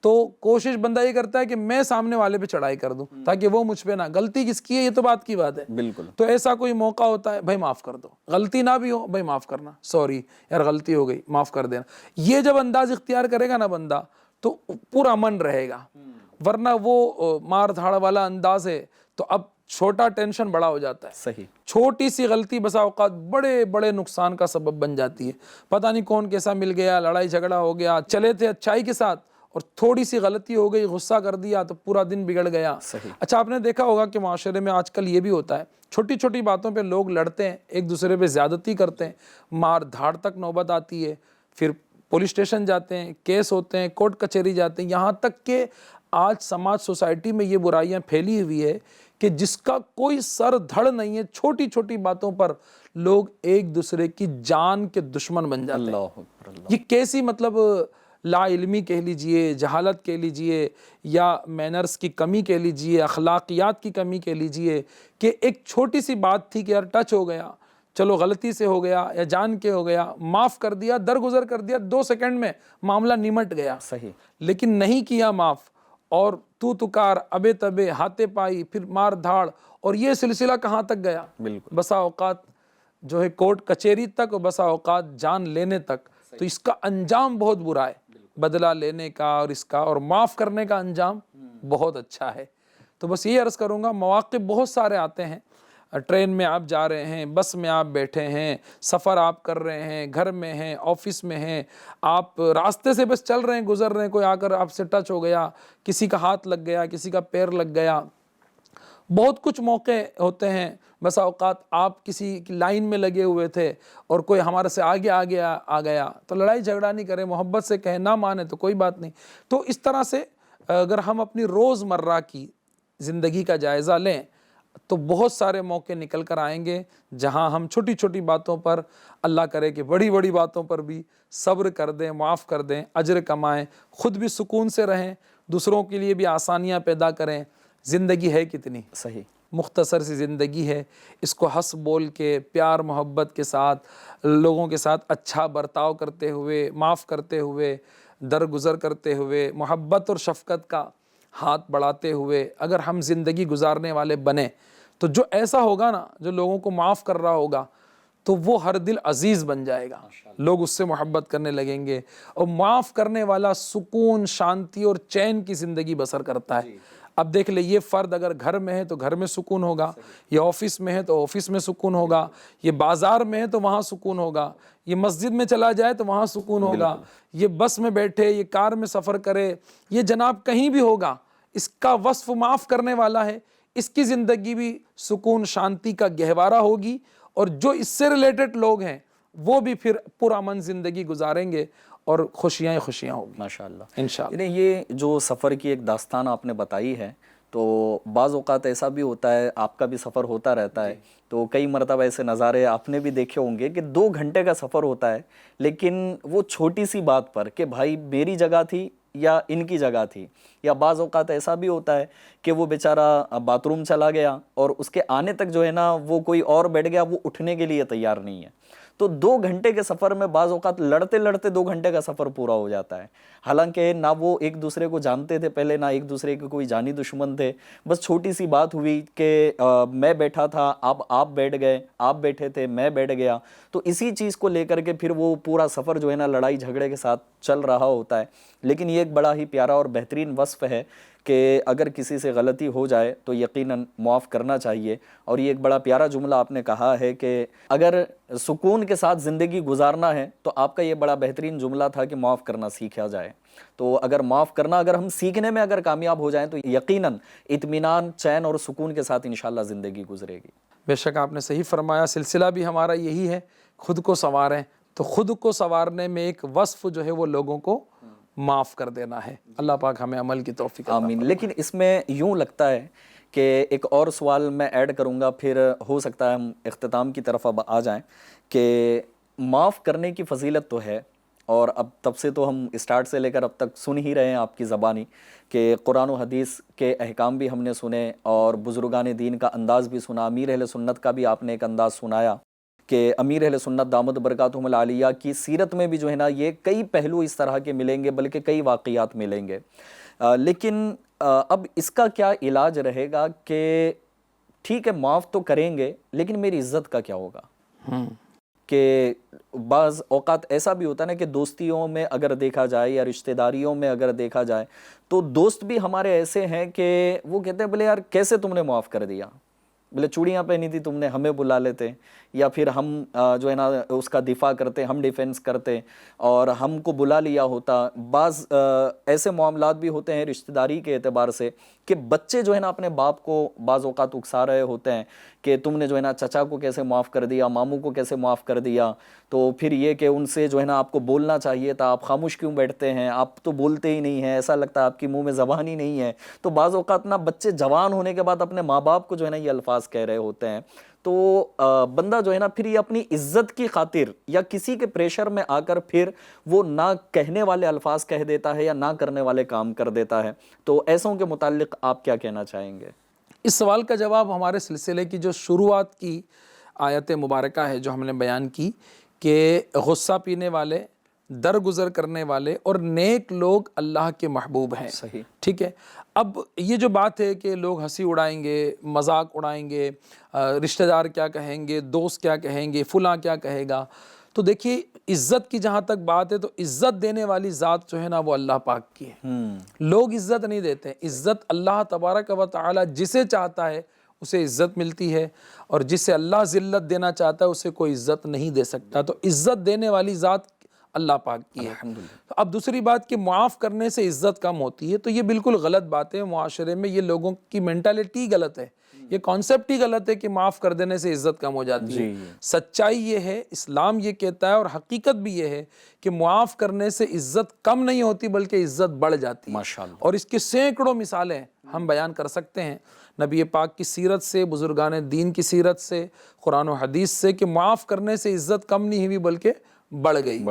تو کوشش بندہ یہ کرتا ہے کہ میں سامنے والے پہ چڑھائی کر دوں تاکہ وہ مجھ پہ نہ، غلطی کس کی ہے یہ تو بات کی بات ہے، بالکل، تو ایسا کوئی موقع ہوتا ہے بھائی معاف کر دو، غلطی نہ بھی ہو بھائی معاف کرنا، سوری یار غلطی ہو گئی معاف کر دینا، یہ جب انداز اختیار کرے گا نا بندہ تو پورا امن رہے گا، ورنہ وہ مار دھاڑ والا انداز ہے تو اب چھوٹا ٹینشن بڑا ہو جاتا ہے، صحیح، چھوٹی سی غلطی بسا اوقات بڑے بڑے نقصان کا سبب بن جاتی ہے، پتہ نہیں کون کیسا مل گیا، لڑائی جھگڑا ہو گیا، چلے تھے اچھائی کے ساتھ اور تھوڑی سی غلطی ہو گئی، غصہ کر دیا تو پورا دن بگڑ گیا۔ صحیح، اچھا آپ نے دیکھا ہوگا کہ معاشرے میں آج کل یہ بھی ہوتا ہے، چھوٹی چھوٹی باتوں پہ لوگ لڑتے ہیں، ایک دوسرے پہ زیادتی کرتے ہیں، مار دھاڑ تک نوبت آتی ہے، پھر پولیس اسٹیشن جاتے ہیں، کیس ہوتے ہیں، کورٹ کچہری جاتے ہیں، یہاں تک کہ آج سماج سوسائٹی میں یہ برائیاں پھیلی ہوئی ہے کہ جس کا کوئی سر دھڑ نہیں ہے، چھوٹی چھوٹی باتوں پر لوگ ایک دوسرے کی جان کے دشمن بن جاتے ہیں۔ اللہ اکبر، اللہ، یہ کیسی مطلب لا علمی کہہ لیجئے، جہالت کہہ لیجئے، یا مینرز کی کمی کہہ لیجئے، اخلاقیات کی کمی کہہ لیجئے کہ ایک چھوٹی سی بات تھی کہ یار ٹچ ہو گیا، چلو غلطی سے ہو گیا یا جان کے ہو گیا، معاف کر دیا، درگزر کر دیا، 2 سیکنڈ میں معاملہ نمٹ گیا، صحیح، لیکن نہیں کیا معاف، اور تو تکار، ابے تبے، ہاتھے پائی، پھر مار دھاڑ، اور یہ سلسلہ کہاں تک گیا؟ بالکل، بسا اوقات جو ہے کورٹ کچہری تک، اور بسا اوقات جان لینے تک، تو اس کا انجام بہت برا ہے۔ بدلہ لینے کا اور اس کا اور معاف کرنے کا انجام بہت اچھا ہے۔ تو بس یہ عرض کروں گا، مواقع بہت سارے آتے ہیں، ٹرین میں آپ جا رہے ہیں، بس میں آپ بیٹھے ہیں، سفر آپ کر رہے ہیں، گھر میں ہیں، آفس میں ہیں، آپ راستے سے بس چل رہے ہیں، گزر رہے ہیں، کوئی آ کر آپ سے ٹچ ہو گیا، کسی کا ہاتھ لگ گیا، کسی کا پیر لگ گیا، بہت کچھ موقع ہوتے ہیں۔ بس اوقات آپ کسی کی لائن میں لگے ہوئے تھے اور کوئی ہمارے سے آگے آ گیا، تو لڑائی جھگڑا نہیں کریں، محبت سے کہیں، نہ مانے تو کوئی بات نہیں۔ تو اس طرح سے اگر ہم اپنی روز مرہ کی زندگی کا جائزہ لیں تو بہت سارے موقع نکل کر آئیں گے جہاں ہم چھوٹی چھوٹی باتوں پر، اللہ کرے کہ بڑی بڑی باتوں پر بھی صبر کر دیں، معاف کر دیں، اجر کمائیں، خود بھی سکون سے رہیں، دوسروں کے لیے بھی آسانیاں پیدا کریں۔ زندگی ہے کتنی صحیح، مختصر سی زندگی ہے، اس کو ہنس بول کے، پیار محبت کے ساتھ، لوگوں کے ساتھ اچھا برتاؤ کرتے ہوئے، معاف کرتے ہوئے، درگزر کرتے ہوئے، محبت اور شفقت کا ہاتھ بڑھاتے ہوئے اگر ہم زندگی گزارنے والے بنیں تو جو ایسا ہوگا نا، جو لوگوں کو معاف کر رہا ہوگا تو وہ ہر دل عزیز بن جائے گا، لوگ اس سے محبت کرنے لگیں گے، اور معاف کرنے والا سکون، شانتی اور چین کی زندگی بسر کرتا ہے۔ اب دیکھ لیں، یہ فرد اگر گھر میں ہے تو گھر میں سکون ہوگا، یہ آفس میں ہے تو آفس میں سکون ہوگا، یہ بازار میں ہے تو وہاں سکون ہوگا، یہ مسجد میں چلا جائے تو وہاں سکون ہوگا، یہ بس میں بیٹھے، یہ کار میں سفر کرے، یہ جناب کہیں بھی ہوگا، اس کا وصف معاف کرنے والا ہے، اس کی زندگی بھی سکون شانتی کا گہوارہ ہوگی، اور جو اس سے ریلیٹڈ لوگ ہیں وہ بھی پھر پرامن زندگی گزاریں گے اور خوشیاں ہی خوشیاں ہوگی ماشاءاللہ۔ انشاءاللہ۔ یعنی یہ جو سفر کی ایک داستان آپ نے بتائی ہے، تو بعض اوقات ایسا بھی ہوتا ہے، آپ کا بھی سفر ہوتا رہتا ہے، تو کئی مرتبہ ایسے نظارے آپ نے بھی دیکھے ہوں گے کہ 2 گھنٹے کا سفر ہوتا ہے، لیکن وہ چھوٹی سی بات پر کہ بھائی میری جگہ تھی یا ان کی جگہ تھی، یا بعض اوقات ایسا بھی ہوتا ہے کہ وہ بیچارہ باتھ روم چلا گیا اور اس کے آنے تک جو ہے نا وہ کوئی اور بیٹھ گیا، وہ اٹھنے کے لیے تیار نہیں ہے۔ تو 2 گھنٹے کے سفر میں بعض اوقات لڑتے لڑتے 2 گھنٹے کا سفر پورا ہو جاتا ہے، حالانکہ نہ وہ ایک دوسرے کو جانتے تھے پہلے، نہ ایک دوسرے کے کوئی جانی دشمن تھے، بس چھوٹی سی بات ہوئی کہ میں بیٹھا تھا، اب آپ بیٹھ گئے، آپ بیٹھے تھے، میں بیٹھ گیا، تو اسی چیز کو لے کر کے پھر وہ پورا سفر جو ہے نا لڑائی جھگڑے کے ساتھ چل رہا ہوتا ہے۔ لیکن یہ ایک بڑا ہی پیارا اور بہترین وصف ہے کہ اگر کسی سے غلطی ہو جائے تو یقیناً معاف کرنا چاہیے، اور یہ ایک بڑا پیارا جملہ آپ نے کہا ہے کہ اگر سکون کے ساتھ زندگی گزارنا ہے تو آپ کا یہ بڑا بہترین جملہ تھا کہ معاف کرنا سیکھا جائے۔ تو اگر معاف کرنا، اگر ہم سیکھنے میں اگر کامیاب ہو جائیں تو یقیناً اطمینان، چین اور سکون کے ساتھ انشاءاللہ زندگی گزرے گی۔ بے شک آپ نے صحیح فرمایا، سلسلہ بھی ہمارا یہی ہے، خود کو سنواریں، تو خود کو سنوارنے میں ایک وصف جو ہے وہ لوگوں کو معاف کر دینا ہے۔ اللہ پاک ہمیں عمل کی توفیق عطا آمین۔ لیکن اس میں یوں لگتا ہے کہ ایک اور سوال میں ایڈ کروں گا، پھر ہو سکتا ہے ہم اختتام کی طرف اب آ جائیں، کہ معاف کرنے کی فضیلت تو ہے، اور اب تب سے تو ہم اسٹارٹ سے لے کر اب تک سن ہی رہے ہیں آپ کی زبانی کہ قرآن و حدیث کے احکام بھی ہم نے سنے اور بزرگان دین کا انداز بھی سنا، امیر اہل سنت کا بھی آپ نے ایک انداز سنایا کہ امیر اہل سنت دامت برکاتہم العالیہ کی سیرت میں بھی جو ہے نا یہ کئی پہلو اس طرح کے ملیں گے، بلکہ کئی واقعات ملیں گے۔ لیکن اب اس کا کیا علاج رہے گا کہ ٹھیک ہے معاف تو کریں گے، لیکن میری عزت کا کیا ہوگا؟ کہ بعض اوقات ایسا بھی ہوتا ہے نا کہ دوستیوں میں اگر دیکھا جائے یا رشتہ داریوں میں اگر دیکھا جائے تو دوست بھی ہمارے ایسے ہیں کہ وہ کہتے ہیں بولے یار کیسے تم نے معاف کر دیا، بولے چوڑیاں پہنی تھی تم نے، ہمیں بلا لیتے، یا پھر ہم جو ہے نا اس کا دفاع کرتے، ہم ڈیفینس کرتے اور ہم کو بلا لیا ہوتا۔ بعض ایسے معاملات بھی ہوتے ہیں رشتہ داری کے اعتبار سے کہ بچے جو ہے نا اپنے باپ کو بعض اوقات اکسا رہے ہوتے ہیں کہ تم نے جو ہے نا چچا کو کیسے معاف کر دیا، ماموں کو کیسے معاف کر دیا، تو پھر یہ کہ ان سے جو ہے نا آپ کو بولنا چاہیے تھا، آپ خاموش کیوں بیٹھتے ہیں، آپ تو بولتے ہی نہیں ہیں، ایسا لگتا ہے آپ کی منہ میں زبان ہی نہیں ہے۔ تو بعض اوقات نا بچے جوان ہونے کے بعد اپنے ماں باپ کو جو ہے نا یہ الفاظ کہہ رہے ہوتے ہیں، تو بندہ جو ہے نا پھر یہ اپنی عزت کی خاطر یا کسی کے پریشر میں آ کر پھر وہ نہ کہنے والے الفاظ کہہ دیتا ہے یا نہ کرنے والے کام کر دیتا ہے۔ تو ایسوں کے متعلق آپ کیا کہنا چاہیں گے؟ اس سوال کا جواب ہمارے سلسلے کی جو شروعات کی آیت مبارکہ ہے جو ہم نے بیان کی کہ غصہ پینے والے، درگزر کرنے والے اور نیک لوگ اللہ کے محبوب ہیں۔ صحیح، ٹھیک ہے۔ اب یہ جو بات ہے کہ لوگ ہنسی اڑائیں گے، مذاق اڑائیں گے، رشتہ دار کیا کہیں گے، دوست کیا کہیں گے، فلاں کیا کہے گا، تو دیکھیے عزت کی جہاں تک بات ہے تو عزت دینے والی ذات جو ہے نا وہ اللہ پاک کی ہے. لوگ عزت نہیں دیتے. عزت اللہ تبارک و تعالی جسے چاہتا ہے اسے عزت ملتی ہے، اور جسے اللہ ذلت دینا چاہتا ہے اسے کوئی عزت نہیں دے سکتا. تو عزت دینے والی ذات اللہ پاک کی ہے. اب دوسری بات کہ معاف کرنے سے عزت کم ہوتی ہے، تو یہ بالکل غلط بات ہے. معاشرے میں یہ لوگوں کی مینٹالٹی غلط ہے، یہ کانسیپٹ ہی غلط ہے کہ معاف کر دینے سے عزت کم ہو جاتی ہے. سچائی یہ ہے، اسلام یہ کہتا ہے اور حقیقت بھی یہ ہے کہ معاف کرنے سے عزت کم نہیں ہوتی بلکہ عزت بڑھ جاتی ہے. ماشاءاللہ. اور اس کی سینکڑوں مثالیں ہم بیان کر سکتے ہیں نبی پاک کی سیرت سے، بزرگان دین کی سیرت سے، قرآن و حدیث سے، کہ معاف کرنے سے عزت کم نہیں ہوئی بلکہ بڑھ گئی.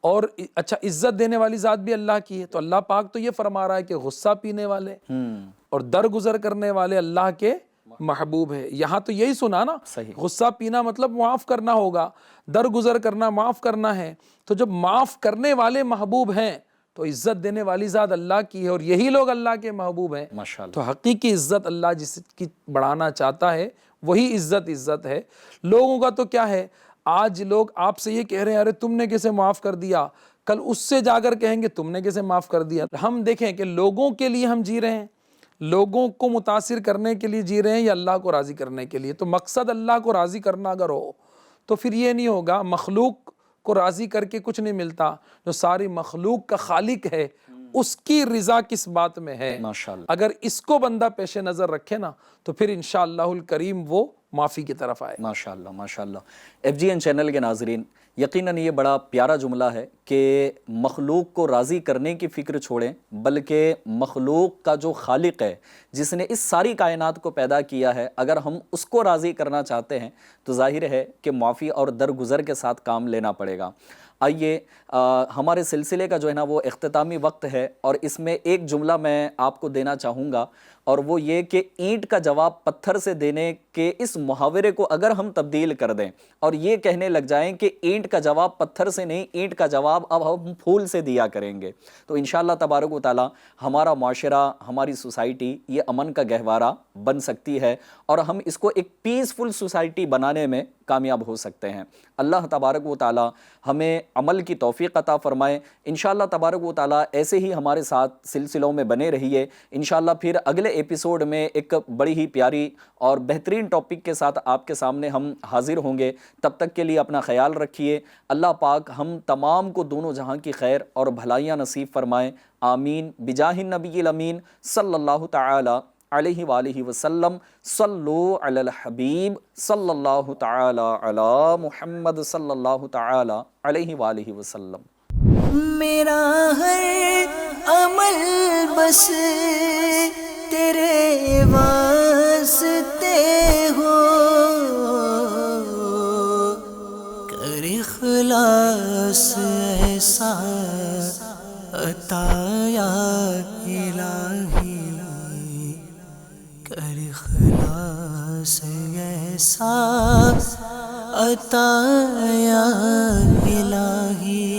اور اچھا، عزت دینے والی ذات بھی اللہ کی ہے. تو اللہ پاک تو یہ فرما رہا ہے کہ غصہ پینے والے اور درگزر کرنے والے اللہ کے محبوب ہے. یہاں تو یہی سنا نا، غصہ پینا مطلب معاف کرنا ہوگا، درگزر کرنا معاف کرنا ہے. تو جب معاف کرنے والے محبوب ہیں تو عزت دینے والی ذات اللہ کی ہے، اور یہی لوگ اللہ کے محبوب ہیں. تو حقیقی عزت اللہ جس کی بڑھانا چاہتا ہے وہی عزت ہے. لوگوں کا تو کیا ہے، آج لوگ آپ سے یہ کہہ رہے ہیں ارے تم نے کیسے معاف کر دیا، کل اس سے جا کر کہیں گے تم نے کیسے معاف کر دیا. ہم دیکھیں کہ لوگوں کے لیے ہم جی رہے ہیں، لوگوں کو متاثر کرنے کے لیے جی رہے ہیں یا اللہ کو راضی کرنے کے لیے. تو مقصد اللہ کو راضی کرنا اگر ہو تو پھر یہ نہیں ہوگا. مخلوق کو راضی کر کے کچھ نہیں ملتا. جو ساری مخلوق کا خالق ہے اس کی رضا کس بات میں ہے، اگر اس کو بندہ پیش نظر رکھے نا تو پھر انشاءاللہ الکریم وہ معافی کی طرف آئے. ماشاءاللہ ماشاءاللہ. FGN چینل کے ناظرین، یقیناً یہ بڑا پیارا جملہ ہے کہ مخلوق کو راضی کرنے کی فکر چھوڑیں، بلکہ مخلوق کا جو خالق ہے جس نے اس ساری کائنات کو پیدا کیا ہے، اگر ہم اس کو راضی کرنا چاہتے ہیں تو ظاہر ہے کہ معافی اور درگزر کے ساتھ کام لینا پڑے گا. آئیے ہمارے سلسلے کا جو ہے نا وہ اختتامی وقت ہے، اور اس میں ایک جملہ میں آپ کو دینا چاہوں گا، اور وہ یہ کہ اینٹ کا جواب پتھر سے دینے کے اس محاورے کو اگر ہم تبدیل کر دیں اور یہ کہنے لگ جائیں کہ اینٹ کا جواب پتھر سے نہیں، اینٹ کا جواب اب ہم پھول سے دیا کریں گے، تو انشاءاللہ تبارک و تعالی ہمارا معاشرہ، ہماری سوسائٹی یہ امن کا گہوارہ بن سکتی ہے، اور ہم اس کو ایک پیسفل سوسائٹی بنانے میں کامیاب ہو سکتے ہیں. اللہ تبارک و تعالی ہمیں عمل کی توفیق عطا فرمائے. انشاءاللہ تبارک و تعالی ایسے ہی ہمارے ساتھ سلسلوں میں بنے رہیے. انشاءاللہ پھر اگلے ایپیسوڈ میں ایک بڑی ہی پیاری اور بہترین ٹاپک کے ساتھ آپ کے سامنے ہم حاضر ہوں گے. تب تک کے لیے اپنا خیال رکھیے. اللہ پاک ہم تمام کو دونوں جہاں کی خیر اور بھلائیاں نصیب فرمائیں. آمین بجاہ النبی الامین صلی اللہ تعالی علیہ وآلہ وسلم. صلو علی الحبیب صلی اللہ تعالی علی محمد صلی اللہ تعالی علیہ وآلہ وسلم. میرا ہر عمل بس تیرے واسطے ہو، کر اخلاص ایسا عطا یا الہی، کر اخلاص ایسا عطا یا الہی.